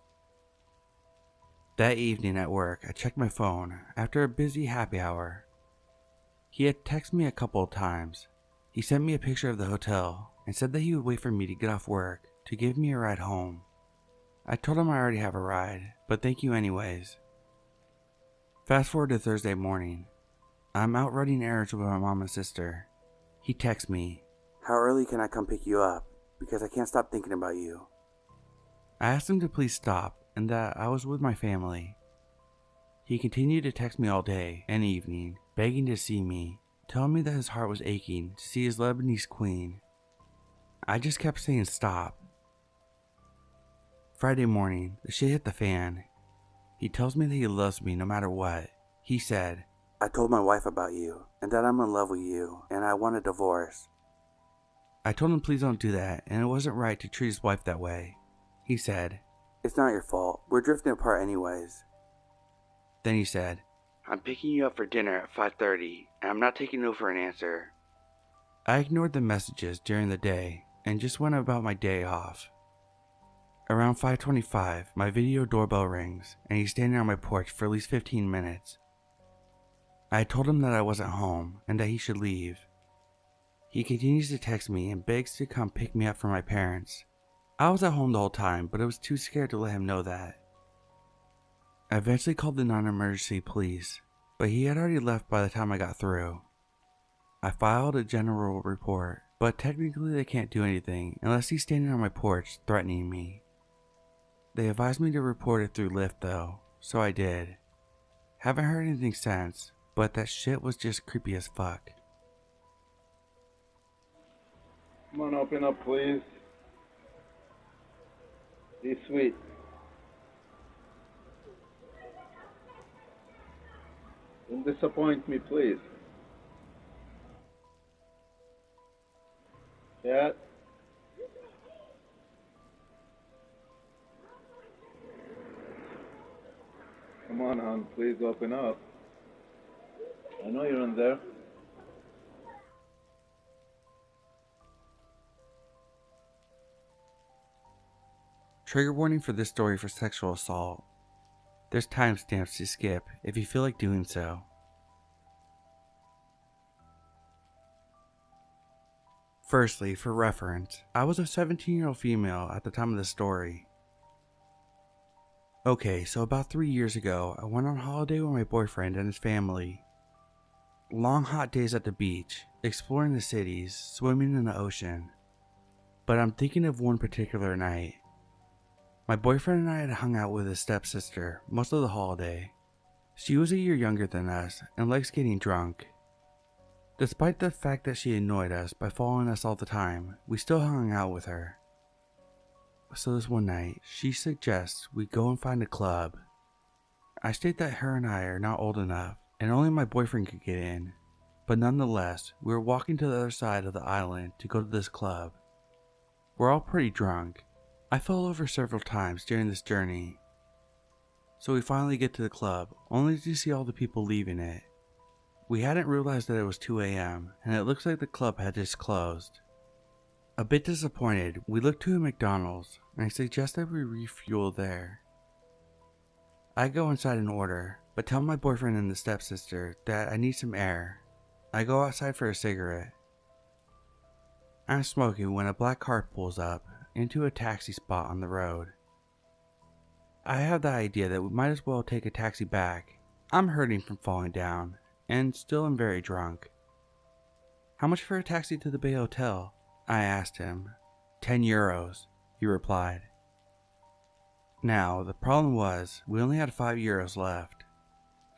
That evening at work, I checked my phone after a busy happy hour. He had texted me a couple of times. He sent me a picture of the hotel and said that he would wait for me to get off work to give me a ride home. I told him I already have a ride, but thank you anyways. Fast forward to Thursday morning. I'm out running errands with my mom and sister. He texts me, "How early can I come pick you up? Because I can't stop thinking about you." I asked him to please stop and that I was with my family. He continued to text me all day and evening, begging to see me, telling me that his heart was aching to see his Lebanese queen. I just kept saying stop. Friday morning, the shit hit the fan. He tells me that he loves me no matter what. He said, "I told my wife about you and that I'm in love with you and I want a divorce." I told him please don't do that and it wasn't right to treat his wife that way. He said, "It's not your fault. We're drifting apart anyways." Then he said, "I'm picking you up for dinner at 5:30 and I'm not taking no for an answer." I ignored the messages during the day and just went about my day off. Around 5:25, my video doorbell rings and he's standing on my porch for at least 15 minutes. I told him that I wasn't home and that he should leave. He continues to text me and begs to come pick me up from my parents. I was at home the whole time, but I was too scared to let him know that. I eventually called the non-emergency police, but he had already left by the time I got through. I filed a general report, but technically they can't do anything unless he's standing on my porch threatening me. They advised me to report it through Lyft though, so I did. Haven't heard anything since, but that shit was just creepy as fuck. Come on, open up, please. Be sweet. Don't disappoint me, please. Yeah. Come on, hon, please open up. I know you're in there. Trigger warning for this story for sexual assault. There's timestamps to skip if you feel like doing so. Firstly, for reference, I was a 17-year-old female at the time of the story. Okay, so about 3 years ago, I went on holiday with my boyfriend and his family. Long hot days at the beach, exploring the cities, swimming in the ocean. But I'm thinking of one particular night. My boyfriend and I had hung out with his stepsister most of the holiday. She was a year younger than us and likes getting drunk. Despite the fact that she annoyed us by following us all the time, we still hung out with her. So this one night, she suggests we go and find a club. I state that her and I are not old enough and only my boyfriend could get in, but nonetheless, we were walking to the other side of the island to go to this club. We're all pretty drunk. I fell over several times during this journey. So we finally get to the club, only to see all the people leaving it. We hadn't realized that it was 2 a.m. and it looks like the club had just closed. A bit disappointed, we look to a McDonald's and I suggest that we refuel there. I go inside and order, but tell my boyfriend and the stepsister that I need some air. I go outside for a cigarette. I'm smoking when a black car pulls up into a taxi spot on the road. I have the idea that we might as well take a taxi back. I'm hurting from falling down and still am very drunk. "How much for a taxi to the Bay Hotel?" I asked him. €10, he replied. Now, the problem was, we only had €5 left.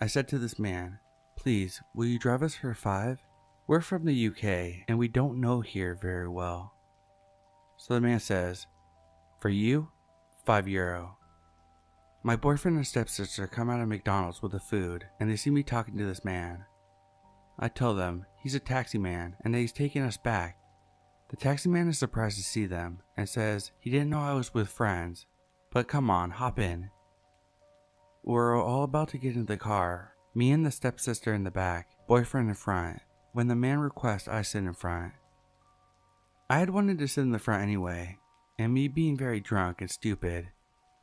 I said to this man, "Please, will you drive us for 5? We're from the UK and we don't know here very well." So the man says, "For you, €5. My boyfriend and stepsister come out of McDonald's with the food and they see me talking to this man. I tell them he's a taxi man and that he's taking us back. The taxi man is surprised to see them and says he didn't know I was with friends, but come on, hop in. We're all about to get into the car, me and the stepsister in the back, boyfriend in front, when the man requests I sit in front. I had wanted to sit in the front anyway, and me being very drunk and stupid,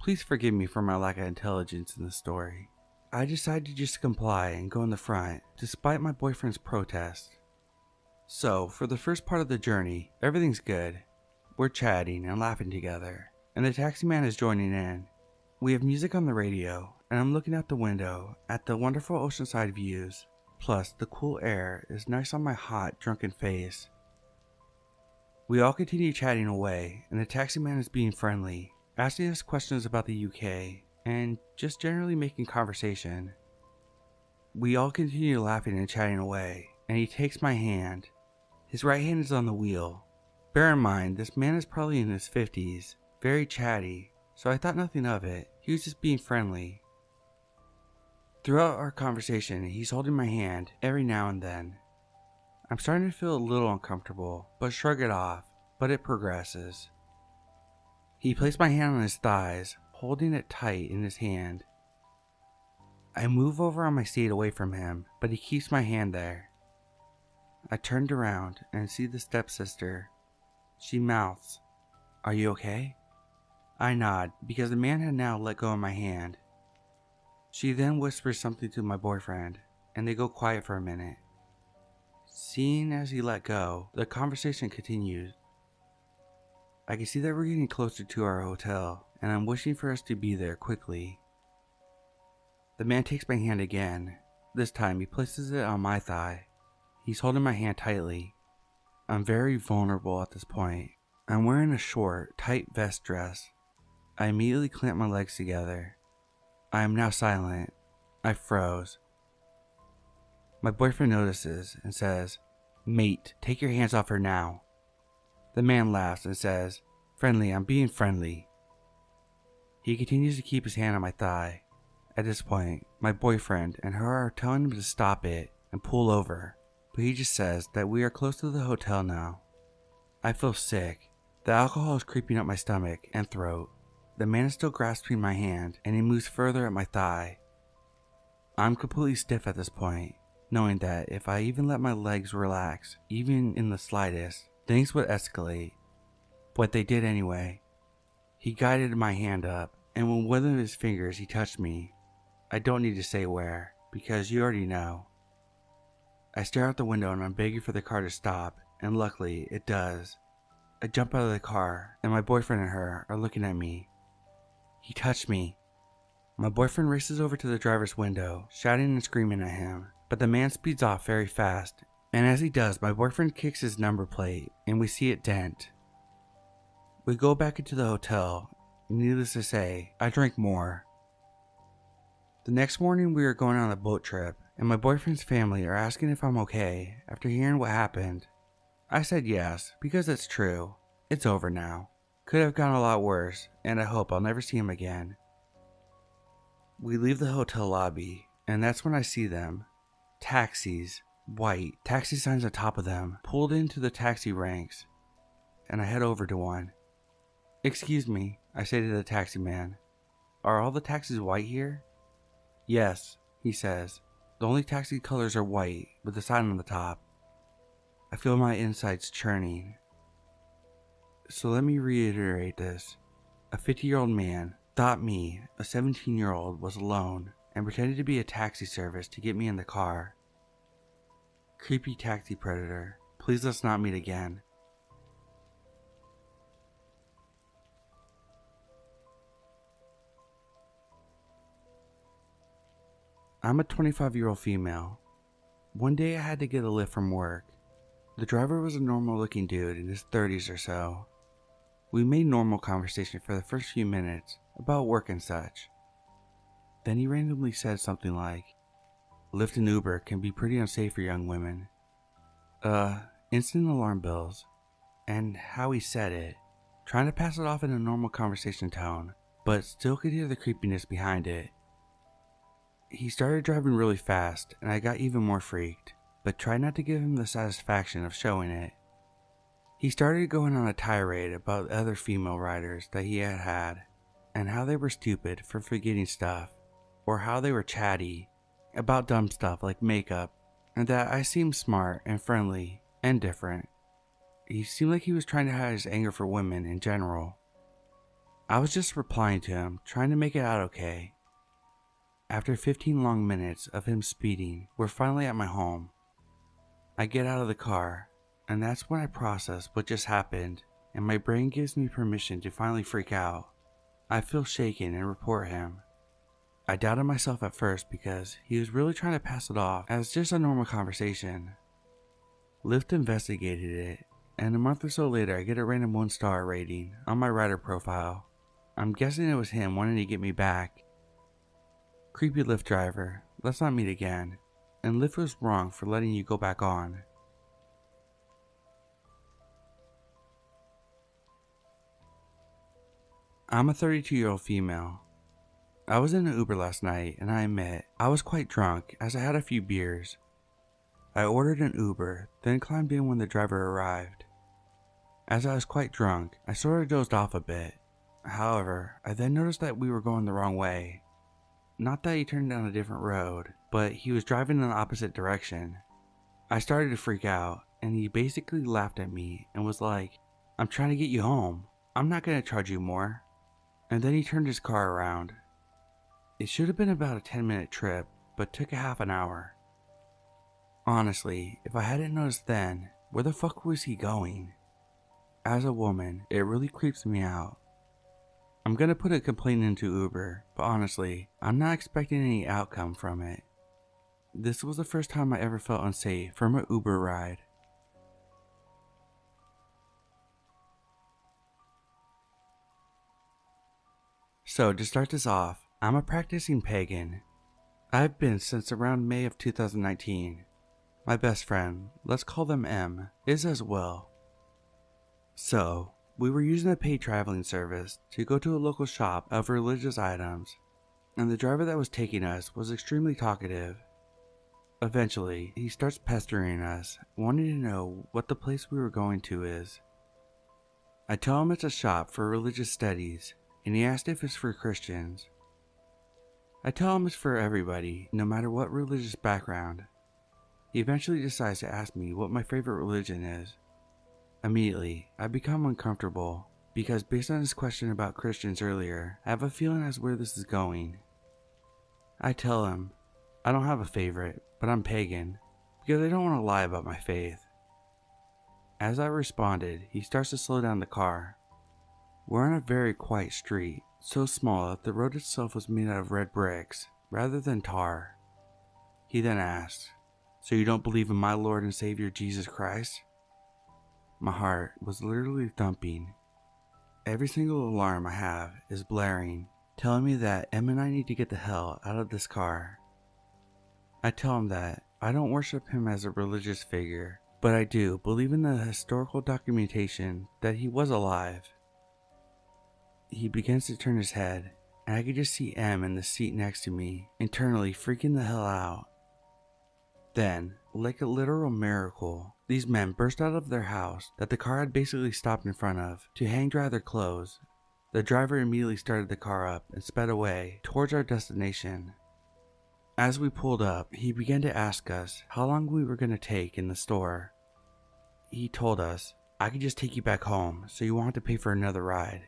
Please forgive me for my lack of intelligence in this story. I decided to just comply and go in the front, despite my boyfriend's protest. So, for the first part of the journey, everything's good. We're chatting and laughing together, and the taxi man is joining in. We have music on the radio, and I'm looking out the window at the wonderful oceanside views. Plus, the cool air is nice on my hot, drunken face. We all continue chatting away, and the taxi man is being friendly, asking us questions about the UK, and just generally making conversation. We all continue laughing and chatting away, and he takes my hand. His right hand is on the wheel. Bear in mind, this man is probably in his 50s, very chatty, so I thought nothing of it. He was just being friendly. Throughout our conversation, he's holding my hand every now and then. I'm starting to feel a little uncomfortable, but shrug it off, but it progresses. He placed my hand on his thighs, holding it tight in his hand. I move over on my seat away from him, but he keeps my hand there. I turned around and see the stepsister. She mouths, "Are you okay?" I nod, because the man had now let go of my hand. She then whispers something to my boyfriend, and they go quiet for a minute. Seeing as he let go, the conversation continues. I can see that we're getting closer to our hotel, and I'm wishing for us to be there quickly. The man takes my hand again. This time he places it on my thigh. He's holding my hand tightly. I'm very vulnerable at this point. I'm wearing a short, tight vest dress. I immediately clamp my legs together. I am now silent. I froze. My boyfriend notices and says, "Mate, take your hands off her now." The man laughs and says, "Friendly, I'm being friendly." He continues to keep his hand on my thigh. At this point, my boyfriend and her are telling him to stop it and pull over, but he just says that we are close to the hotel now. I feel sick. The alcohol is creeping up my stomach and throat. The man is still grasping my hand, and he moves further at my thigh. I'm completely stiff at this point, knowing that if I even let my legs relax, even in the slightest, things would escalate. But they did anyway. He guided my hand up, and with one of his fingers he touched me. I don't need to say where, because you already know. I stare out the window and I'm begging for the car to stop, and luckily it does. I jump out of the car, and my boyfriend and her are looking at me. He touched me. My boyfriend races over to the driver's window, shouting and screaming at him, but the man speeds off very fast, and as he does, my boyfriend kicks his number plate, and we see it dent. We go back into the hotel, and needless to say, I drink more. The next morning we are going on a boat trip, and my boyfriend's family are asking if I'm okay after hearing what happened. I said yes, because it's true. It's over now. Could have gone a lot worse, and I hope I'll never see him again. We leave the hotel lobby, and that's when I see them. Taxis, white, taxi signs on top of them, pulled into the taxi ranks, and I head over to one. "Excuse me," I say to the taxi man. "Are all the taxis white here?" "Yes," he says. "The only taxi colors are white, with the sign on the top." I feel my insides churning. So let me reiterate this. A 50-year-old man thought me, a 17-year-old, was alone and pretended to be a taxi service to get me in the car. Creepy taxi predator. Please let's not meet again. I'm a 25-year-old female. One day I had to get a Lyft from work. The driver was a normal-looking dude in his 30s or so. We made normal conversation for the first few minutes about work and such. Then he randomly said something like, "Lyft and Uber can be pretty unsafe for young women." Instant alarm bells. And how he said it, trying to pass it off in a normal conversation tone, but still could hear the creepiness behind it. He started driving really fast, and I got even more freaked, but tried not to give him the satisfaction of showing it. He started going on a tirade about other female riders that he had had, and how they were stupid for forgetting stuff, or how they were chatty about dumb stuff like makeup, and that I seemed smart and friendly and different. He seemed like he was trying to hide his anger for women in general. I was just replying to him, trying to make it out okay. After 15 long minutes of him speeding, we're finally at my home. I get out of the car, and that's when I process what just happened, and my brain gives me permission to finally freak out. I feel shaken and report him. I doubted myself at first because he was really trying to pass it off as just a normal conversation. Lyft investigated it, and a month or so later I get a random 1-star rating on my rider profile. I'm guessing it was him wanting to get me back. Creepy Lyft driver, let's not meet again, and Lyft was wrong for letting you go back on. I'm a 32-year-old female. I was in an Uber last night, and I admit, I was quite drunk as I had a few beers. I ordered an Uber, then climbed in when the driver arrived. As I was quite drunk, I sort of dozed off a bit. However, I then noticed that we were going the wrong way. Not that he turned down a different road, but he was driving in the opposite direction. I started to freak out, and he basically laughed at me and was like, "I'm trying to get you home. I'm not going to charge you more." And then he turned his car around. It should have been about a 10-minute trip, but took a half an hour. Honestly, if I hadn't noticed then, where the fuck was he going? As a woman, it really creeps me out. I'm gonna put a complaint into Uber, but honestly, I'm not expecting any outcome from it. This was the first time I ever felt unsafe from an Uber ride. So to start this off, I'm a practicing pagan. I've been since around May of 2019. My best friend, let's call them M, is as well. So, we were using a paid traveling service to go to a local shop of religious items, and the driver that was taking us was extremely talkative. Eventually, he starts pestering us, wanting to know what the place we were going to is. I tell him it's a shop for religious studies, and he asked if it's for Christians. I tell him it's for everybody, no matter what religious background. He eventually decides to ask me what my favorite religion is. Immediately, I become uncomfortable, because based on his question about Christians earlier, I have a feeling as where this is going. I tell him, I don't have a favorite, but I'm pagan, because I don't want to lie about my faith. As I responded, he starts to slow down the car. We're on a very quiet street, so small that the road itself was made out of red bricks, rather than tar. He then asks, "So you don't believe in my Lord and Savior Jesus Christ?" My heart was literally thumping. Every single alarm I have is blaring, telling me that Em and I need to get the hell out of this car. I tell him that I don't worship him as a religious figure, but I do believe in the historical documentation that he was alive. He begins to turn his head, and I could just see Em in the seat next to me, internally freaking the hell out. Then, like a literal miracle, these men burst out of their house that the car had basically stopped in front of to hang dry their clothes. The driver immediately started the car up and sped away towards our destination. As we pulled up, he began to ask us how long we were going to take in the store. He told us, "I could just take you back home, so you won't have to pay for another ride."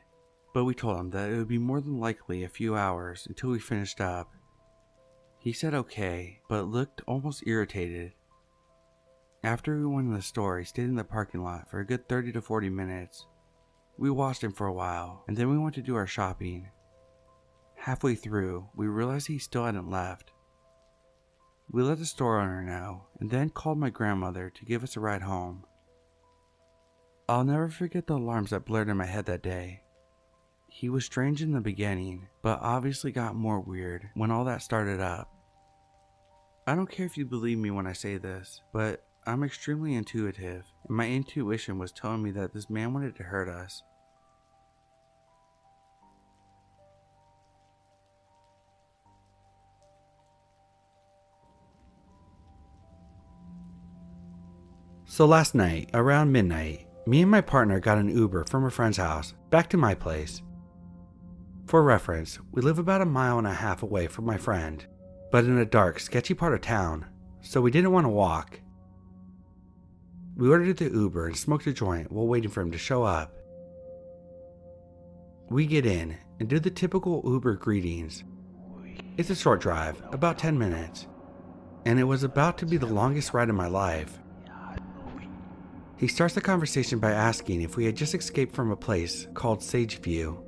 But we told him that it would be more than likely a few hours until we finished up. He said okay, but looked almost irritated. After we went in the store, he stayed in the parking lot for a good 30 to 40 minutes. We watched him for a while, and then we went to do our shopping. Halfway through, we realized he still hadn't left. We let the store owner know, and then called my grandmother to give us a ride home. I'll never forget the alarms that blared in my head that day. He was strange in the beginning, but obviously got more weird when all that started up. I don't care if you believe me when I say this, but I'm extremely intuitive, and my intuition was telling me that this man wanted to hurt us. So last night, around midnight, me and my partner got an Uber from a friend's house back to my place. For reference, we live about a mile and a half away from my friend, but in a dark, sketchy part of town, so we didn't want to walk. We ordered the Uber and smoked a joint while waiting for him to show up. We get in and do the typical Uber greetings. It's a short drive, about 10 minutes, and it was about to be the longest ride of my life. He starts the conversation by asking if we had just escaped from a place called Sageview.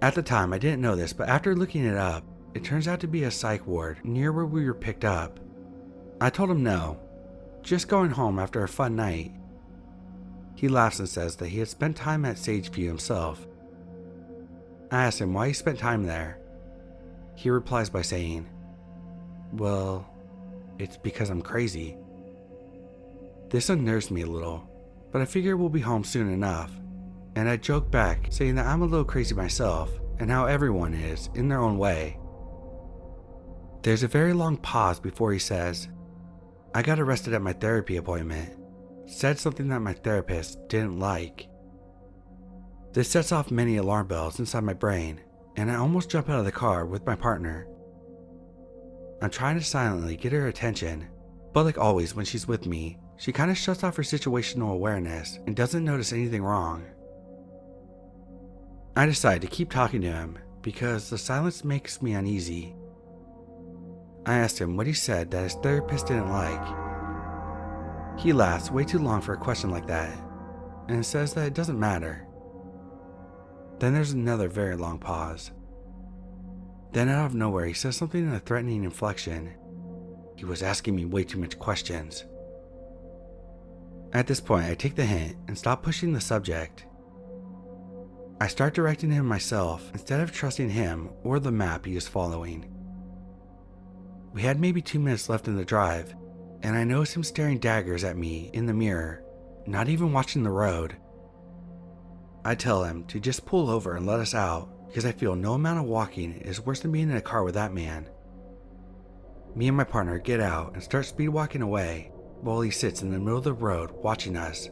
At the time, I didn't know this, but after looking it up, it turns out to be a psych ward near where we were picked up. I told him no, just going home after a fun night. He laughs and says that he had spent time at Sageview himself. I asked him why he spent time there. He replies by saying, "Well, it's because I'm crazy." This unnerves me a little, but I figure we'll be home soon enough, and I joke back saying that I'm a little crazy myself and how everyone is in their own way. There's a very long pause before he says, "I got arrested at my therapy appointment," said something that my therapist didn't like. This sets off many alarm bells inside my brain, and I almost jump out of the car with my partner. I'm trying to silently get her attention, but like always when she's with me, she kind of shuts off her situational awareness and doesn't notice anything wrong. I decide to keep talking to him because the silence makes me uneasy. I asked him what he said that his therapist didn't like. He laughs way too long for a question like that and says that it doesn't matter. Then there's another very long pause. Then out of nowhere he says something in a threatening inflection. He was asking me way too much questions. At this point I take the hint and stop pushing the subject. I start directing him myself instead of trusting him or the map he is following. We had maybe 2 minutes left in the drive, and I notice him staring daggers at me in the mirror, not even watching the road. I tell him to just pull over and let us out because I feel no amount of walking is worse than being in a car with that man. Me and my partner get out and start speed walking away while he sits in the middle of the road watching us.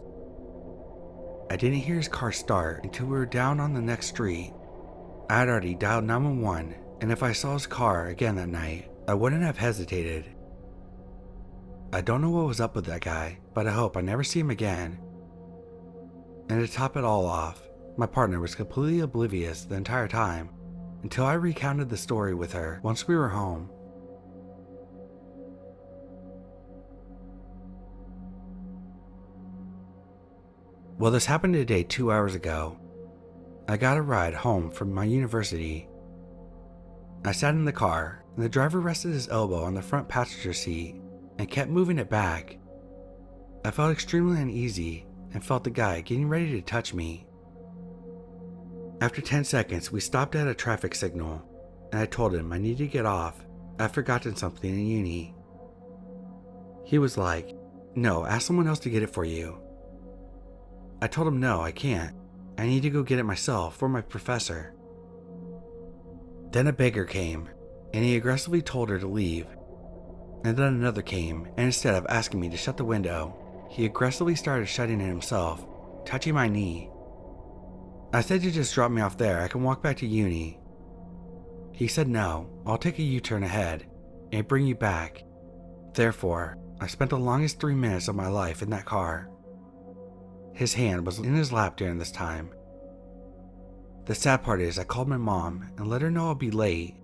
I didn't hear his car start until we were down on the next street. I had already dialed 911, and if I saw his car again that night, I wouldn't have hesitated. I don't know what was up with that guy, but I hope I never see him again. And to top it all off, my partner was completely oblivious the entire time until I recounted the story with her once we were home. Well, this happened today 2 hours ago. I got a ride home from my university. I sat in the car, and the driver rested his elbow on the front passenger seat and kept moving it back. I felt extremely uneasy and felt the guy getting ready to touch me. After 10 seconds, we stopped at a traffic signal, and I told him I needed to get off. I'd forgotten something in uni. He was like, "No, ask someone else to get it for you." I told him no, I can't. I need to go get it myself for my professor. Then a beggar came, and he aggressively told her to leave. And then another came, and instead of asking me to shut the window, he aggressively started shutting it himself, touching my knee. I said to just drop me off there, I can walk back to uni. He said no, I'll take a U-turn ahead, and bring you back. Therefore, I spent the longest 3 minutes of my life in that car. His hand was in his lap during this time. The sad part is I called my mom and let her know I'll be late,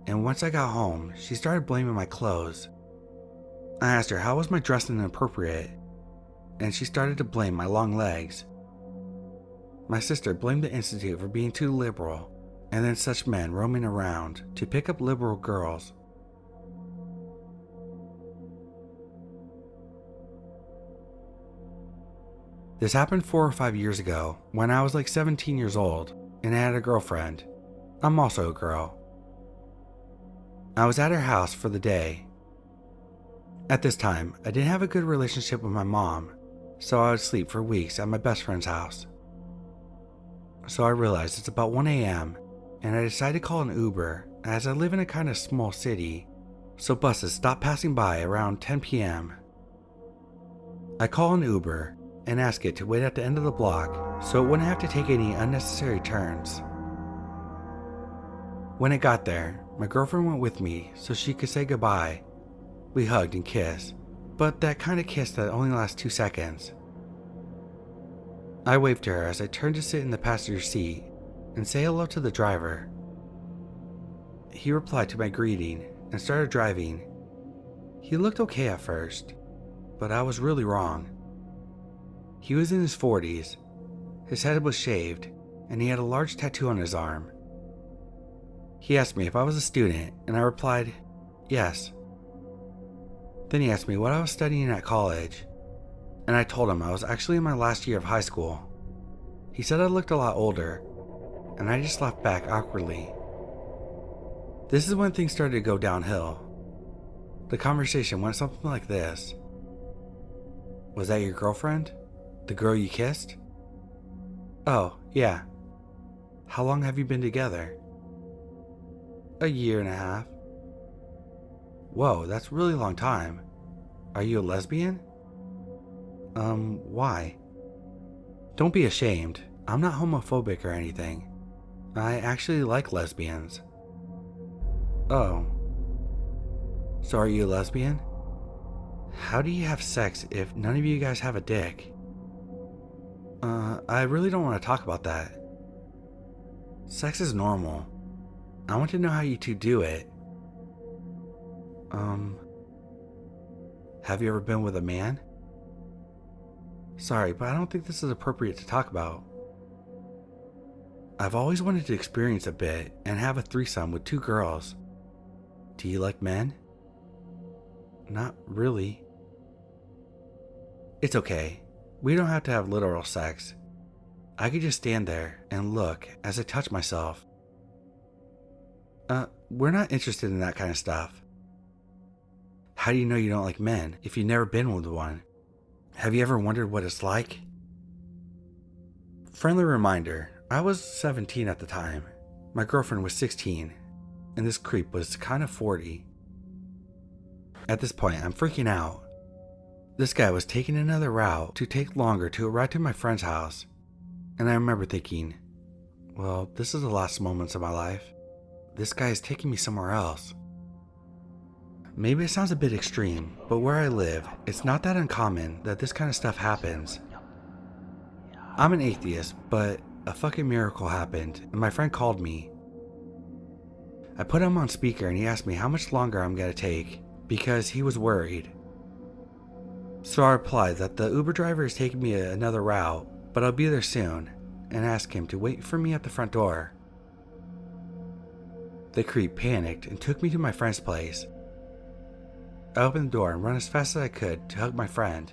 and once I got home, she started blaming my clothes. I asked her how was my dressing inappropriate, and she started to blame my long legs. My sister blamed the institute for being too liberal, and then such men roaming around to pick up liberal girls. This happened 4 or 5 years ago when I was like 17 years old and I had a girlfriend. I'm also a girl. I was at her house for the day. At this time, I didn't have a good relationship with my mom, so I would sleep for weeks at my best friend's house. So I realized it's about 1 a.m. and I decided to call an Uber as I live in a kind of small city, so buses stop passing by around 10 p.m. I call an Uber and ask it to wait at the end of the block so it wouldn't have to take any unnecessary turns. When it got there, my girlfriend went with me so she could say goodbye. We hugged and kissed, but that kind of kiss that only lasts 2 seconds. I waved to her as I turned to sit in the passenger seat, and say hello to the driver. He replied to my greeting and started driving. He looked okay at first, but I was really wrong. He was in his 40s, his head was shaved, and he had a large tattoo on his arm. He asked me if I was a student, and I replied, yes. Then he asked me what I was studying at college, and I told him I was actually in my last year of high school. He said I looked a lot older, and I just laughed back awkwardly. This is when things started to go downhill. The conversation went something like this. Was that your girlfriend? The girl you kissed? Oh, yeah. How long have you been together? A year and a half. Whoa, that's a really long time. Are you a lesbian? Why? Don't be ashamed. I'm not homophobic or anything. I actually like lesbians. Oh. So are you a lesbian? How do you have sex if none of you guys have a dick? I really don't want to talk about that. Sex is normal. I want to know how you two do it. Have you ever been with a man? Sorry, but I don't think this is appropriate to talk about. I've always wanted to experience a bit and have a threesome with 2 girls. Do you like men? Not really. It's okay. We don't have to have literal sex. I could just stand there and look as I touch myself. We're not interested in that kind of stuff. How do you know you don't like men if you've never been with one? Have you ever wondered what it's like? Friendly reminder, I was 17 at the time. My girlfriend was 16, and this creep was kind of 40. At this point, I'm freaking out. This guy was taking another route to take longer to arrive to my friend's house, and I remember thinking, well, this is the last moments of my life. This guy is taking me somewhere else. Maybe it sounds a bit extreme, but where I live, it's not that uncommon that this kind of stuff happens. I'm an atheist, but a fucking miracle happened, and my friend called me. I put him on speaker and he asked me how much longer I'm gonna take, because he was worried. So I replied that the Uber driver is taking me another route, but I'll be there soon, and asked him to wait for me at the front door. The creep panicked and took me to my friend's place. I opened the door and ran as fast as I could to hug my friend.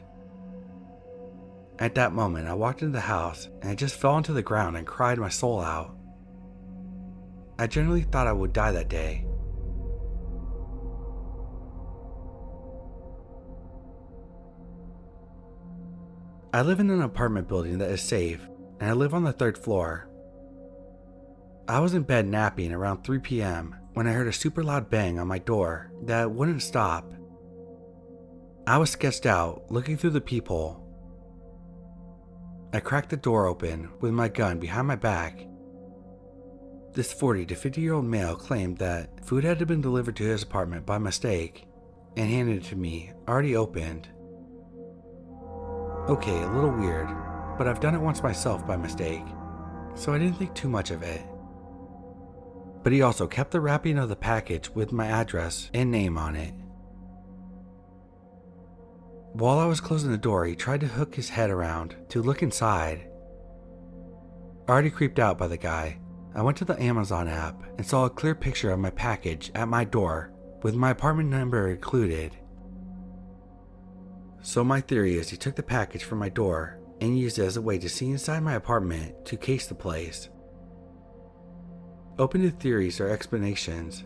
At that moment, I walked into the house and I just fell onto the ground and cried my soul out. I genuinely thought I would die that day. I live in an apartment building that is safe, and I live on the 3rd floor. I was in bed napping around 3 p.m. when I heard a super loud bang on my door that wouldn't stop. I was sketched out, looking through the peephole. I cracked the door open with my gun behind my back. This 40 to 50-year-old male claimed that food had been delivered to his apartment by mistake and handed it to me, already opened. Okay, a little weird, but I've done it once myself by mistake, so I didn't think too much of it. But he also kept the wrapping of the package with my address and name on it. While I was closing the door, he tried to hook his head around to look inside. Already creeped out by the guy, I went to the Amazon app and saw a clear picture of my package at my door with my apartment number included. So my theory is he took the package from my door and used it as a way to see inside my apartment to case the place. Open to theories or explanations,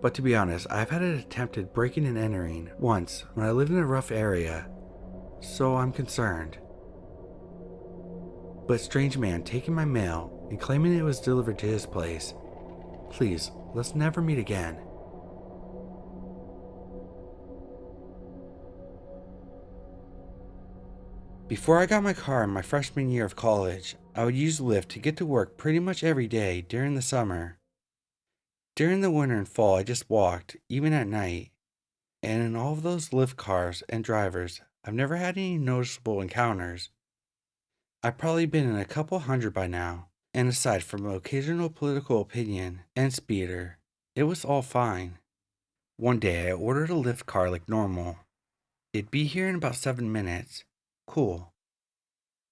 but to be honest, I've had an attempted breaking and entering once when I lived in a rough area, so I'm concerned. But strange man taking my mail and claiming it was delivered to his place. Please, let's never meet again. Before I got my car in my freshman year of college, I would use Lyft to get to work pretty much every day during the summer. During the winter and fall, I just walked, even at night. And in all of those Lyft cars and drivers, I've never had any noticeable encounters. I've probably been in a couple hundred by now, And aside from occasional political opinion and speeder, it was all fine. One day I ordered a Lyft car like normal. It'd be here in about 7 minutes. Cool.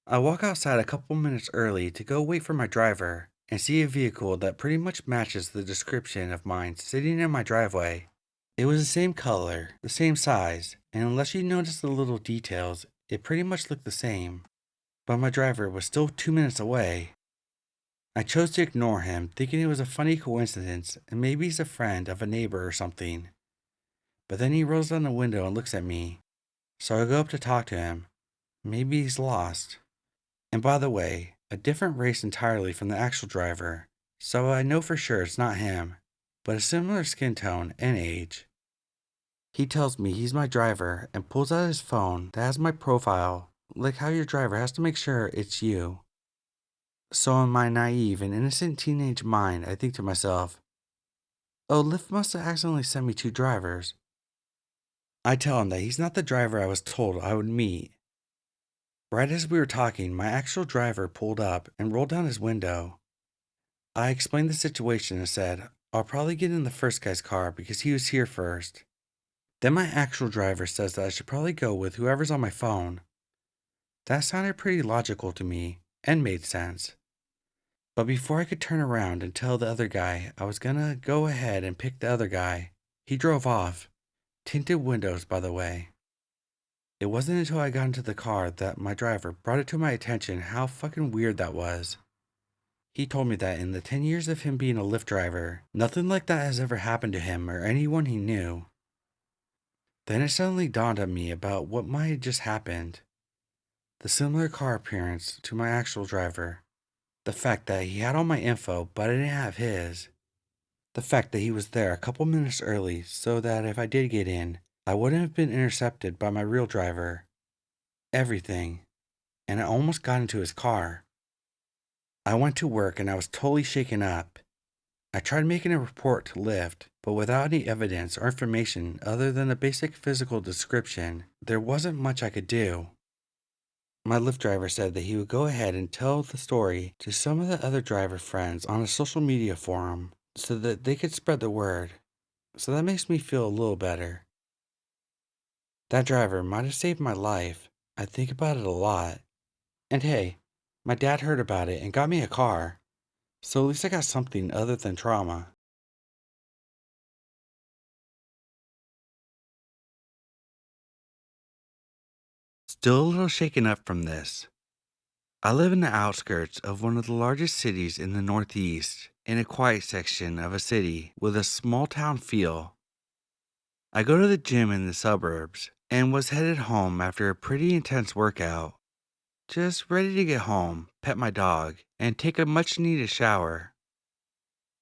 I walk outside a couple minutes early to go wait for my driver and see a vehicle that pretty much matches the description of mine sitting in my driveway. It was the same color, the same size, and unless you noticed the little details, it pretty much looked the same. But my driver was still 2 minutes away. I chose to ignore him, thinking it was a funny coincidence and maybe he's a friend of a neighbor or something. But then he rolls down the window and looks at me, so I go up to talk to him. Maybe he's lost. And by the way, a different race entirely from the actual driver, so I know for sure it's not him, but a similar skin tone and age. He tells me he's my driver and pulls out his phone that has my profile, like how your driver has to make sure it's you. So in my naive and innocent teenage mind, I think to myself, oh, Lyft must have accidentally sent me two drivers. I tell him that he's not the driver I was told I would meet. Right as we were talking, my actual driver pulled up and rolled down his window. I explained the situation and said, I'll probably get in the first guy's car because he was here first. Then my actual driver says that I should probably go with whoever's on my phone. That sounded pretty logical to me and made sense. But before I could turn around and tell the other guy I was gonna go ahead and pick the other guy, he drove off. Tinted windows, by the way. It wasn't until I got into the car that my driver brought it to my attention how fucking weird that was. He told me that in the 10 years of him being a Lyft driver, nothing like that has ever happened to him or anyone he knew. Then it suddenly dawned on me about what might have just happened. The similar car appearance to my actual driver. The fact that he had all my info, but I didn't have his. The fact that he was there a couple minutes early so that if I did get in, I wouldn't have been intercepted by my real driver. Everything. And I almost got into his car. I went to work and I was totally shaken up. I tried making a report to Lyft, but without any evidence or information other than a basic physical description, there wasn't much I could do. My Lyft driver said that he would go ahead and tell the story to some of the other driver friends on a social media forum so that they could spread the word. So that makes me feel a little better. That driver might have saved my life. I think about it a lot. And hey, my dad heard about it and got me a car. So at least I got something other than trauma. Still a little shaken up from this. I live in the outskirts of one of the largest cities in the Northeast, in a quiet section of a city with a small town feel. I go to the gym in the suburbs and was headed home after a pretty intense workout. Just ready to get home, pet my dog, and take a much needed shower.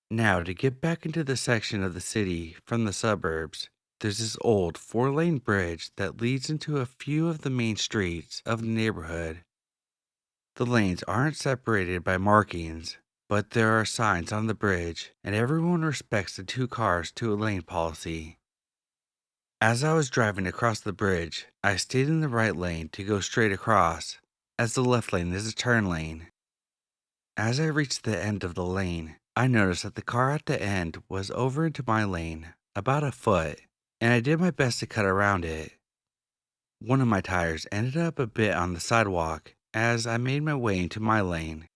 Now, to get back into the section of the city from the suburbs, there's this old 4-lane bridge that leads into a few of the main streets of the neighborhood. The lanes aren't separated by markings, but there are signs on the bridge, and everyone respects the two cars to a lane policy. As I was driving across the bridge, I stayed in the right lane to go straight across, as the left lane is a turn lane. As I reached the end of the lane, I noticed that the car at the end was over into my lane, about a foot, and I did my best to cut around it. One of my tires ended up a bit on the sidewalk as I made my way into my lane.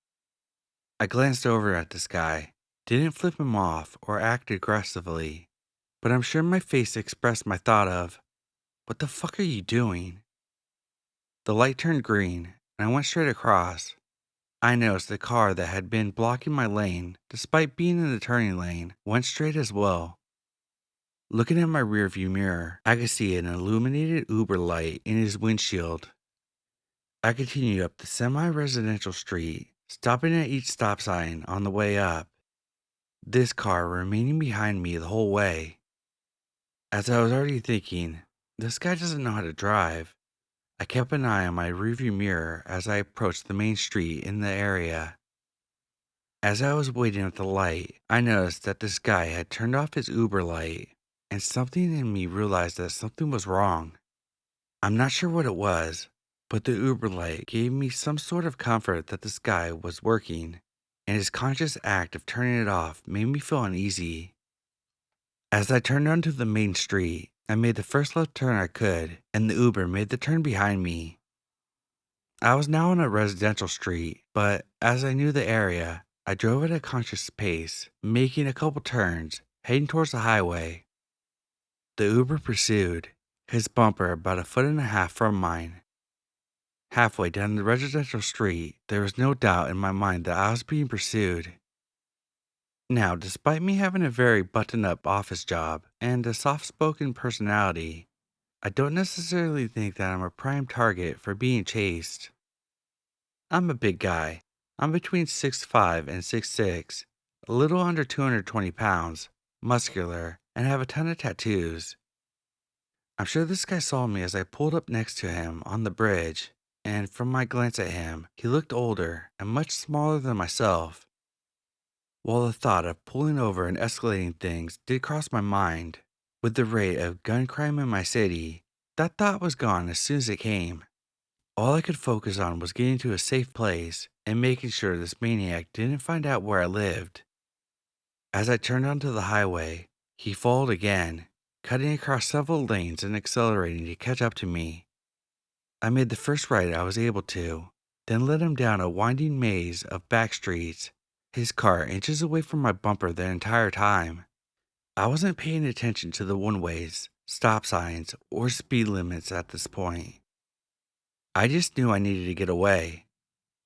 I glanced over at this guy, didn't flip him off or act aggressively, but I'm sure my face expressed my thought of, what the fuck are you doing? The light turned green, and I went straight across. I noticed the car that had been blocking my lane, despite being in the turning lane, went straight as well. Looking at my rearview mirror, I could see an illuminated Uber light in his windshield. I continued up the semi-residential street, stopping at each stop sign on the way up. This car remaining behind me the whole way. As I was already thinking, this guy doesn't know how to drive, I kept an eye on my rearview mirror as I approached the main street in the area. As I was waiting at the light, I noticed that this guy had turned off his Uber light, and something in me realized that something was wrong. I'm not sure what it was, but the Uber light gave me some sort of comfort that this guy was working. and his conscious act of turning it off made me feel uneasy. As I turned onto the main street, I made the first left turn I could, and the Uber made the turn behind me. I was now on a residential street, but as I knew the area, I drove at a conscious pace, making a couple turns, heading towards the highway. The Uber pursued, his bumper about 1.5 feet from mine. Halfway down the residential street, there was no doubt in my mind that I was being pursued. Now, despite me having a very buttoned-up office job and a soft-spoken personality, I don't necessarily think that I'm a prime target for being chased. I'm a big guy. I'm between 6'5" and 6'6", a little under 220 pounds, muscular, and have a ton of tattoos. I'm sure this guy saw me as I pulled up next to him on the bridge, and from my glance at him, he looked older and much smaller than myself. While the thought of pulling over and escalating things did cross my mind, with the rate of gun crime in my city, that thought was gone as soon as it came. All I could focus on was getting to a safe place and making sure this maniac didn't find out where I lived. As I turned onto the highway, he followed again, cutting across several lanes and accelerating to catch up to me. I made the first right I was able to, then led him down a winding maze of back streets, his car inches away from my bumper the entire time. I wasn't paying attention to the one-ways, stop signs, or speed limits at this point. I just knew I needed to get away.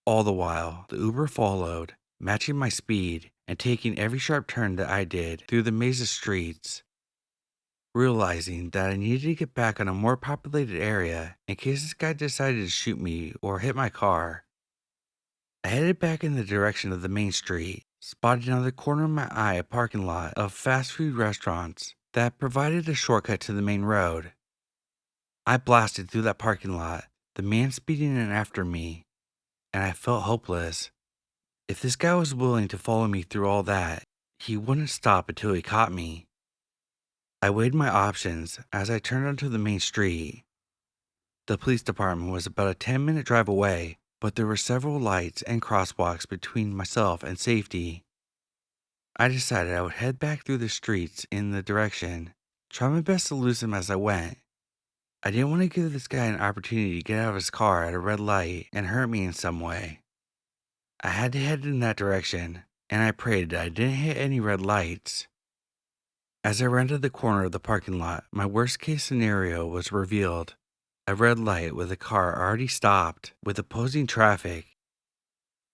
All the while, the Uber followed, matching my speed and taking every sharp turn that I did through the maze of streets. Realizing that I needed to get back on a more populated area in case this guy decided to shoot me or hit my car, I headed back in the direction of the main street, spotting on the corner of my eye a parking lot of fast food restaurants that provided a shortcut to the main road. I blasted through that parking lot, the man speeding in after me, and I felt hopeless. If this guy was willing to follow me through all that, he wouldn't stop until he caught me. I weighed my options as I turned onto the main street. The police department was about a 10-minute drive away, but there were several lights and crosswalks between myself and safety. I decided I would head back through the streets in the direction, try my best to lose him as I went. I didn't want to give this guy an opportunity to get out of his car at a red light and hurt me in some way. I had to head in that direction, and I prayed that I didn't hit any red lights. As I rounded the corner of the parking lot, my worst case scenario was revealed. A red light with a car already stopped, with opposing traffic.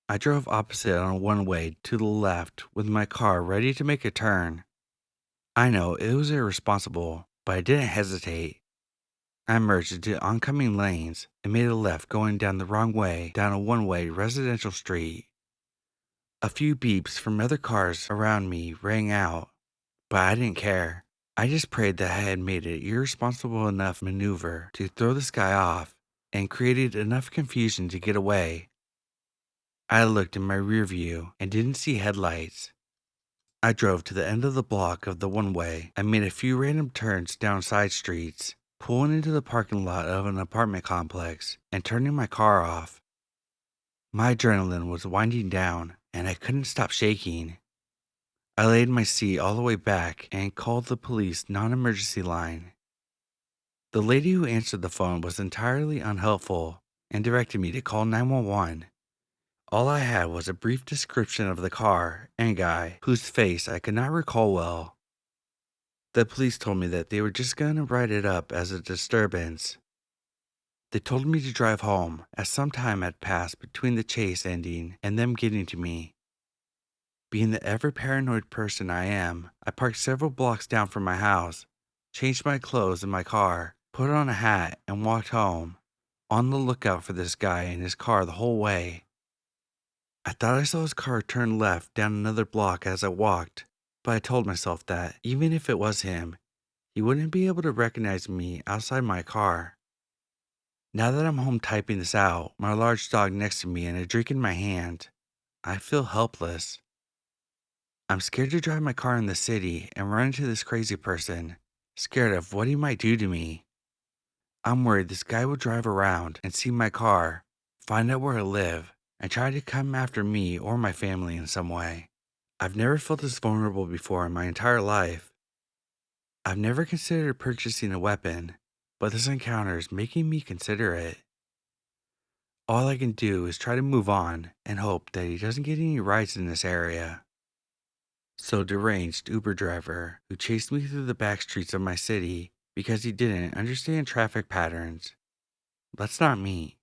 I drove opposite on a one-way to the left with my car ready to make a turn. I know it was irresponsible, but I didn't hesitate. I merged into oncoming lanes and made a left going down the wrong way down a one-way residential street. A few beeps from other cars around me rang out, but I didn't care. I just prayed that I had made an irresponsible enough maneuver to throw this guy off and created enough confusion to get away. I looked in my rear view and didn't see headlights. I drove to the end of the block of the one-way and made a few random turns down side streets, pulling into the parking lot of an apartment complex and turning my car off. My adrenaline was winding down and I couldn't stop shaking. I laid my seat all the way back and called the police non-emergency line. The lady who answered the phone was entirely unhelpful and directed me to call 911. All I had was a brief description of the car and guy, whose face I could not recall well. The police told me that they were just going to write it up as a disturbance. They told me to drive home, as some time had passed between the chase ending and them getting to me. Being the ever-paranoid person I am, I parked several blocks down from my house, changed my clothes in my car, put on a hat, and walked home, on the lookout for this guy in his car the whole way. I thought I saw his car turn left down another block as I walked, but I told myself that, even if it was him, he wouldn't be able to recognize me outside my car. Now that I'm home typing this out, my large dog next to me and a drink in my hand, I feel helpless. I'm scared to drive my car in the city and run into this crazy person, scared of what he might do to me. I'm worried this guy will drive around and see my car, find out where I live, and try to come after me or my family in some way. I've never felt this vulnerable before in my entire life. I've never considered purchasing a weapon, but this encounter is making me consider it. All I can do is try to move on and hope that he doesn't get any rides in this area. So, deranged Uber driver who chased me through the back streets of my city because he didn't understand traffic patterns. Let's not meet.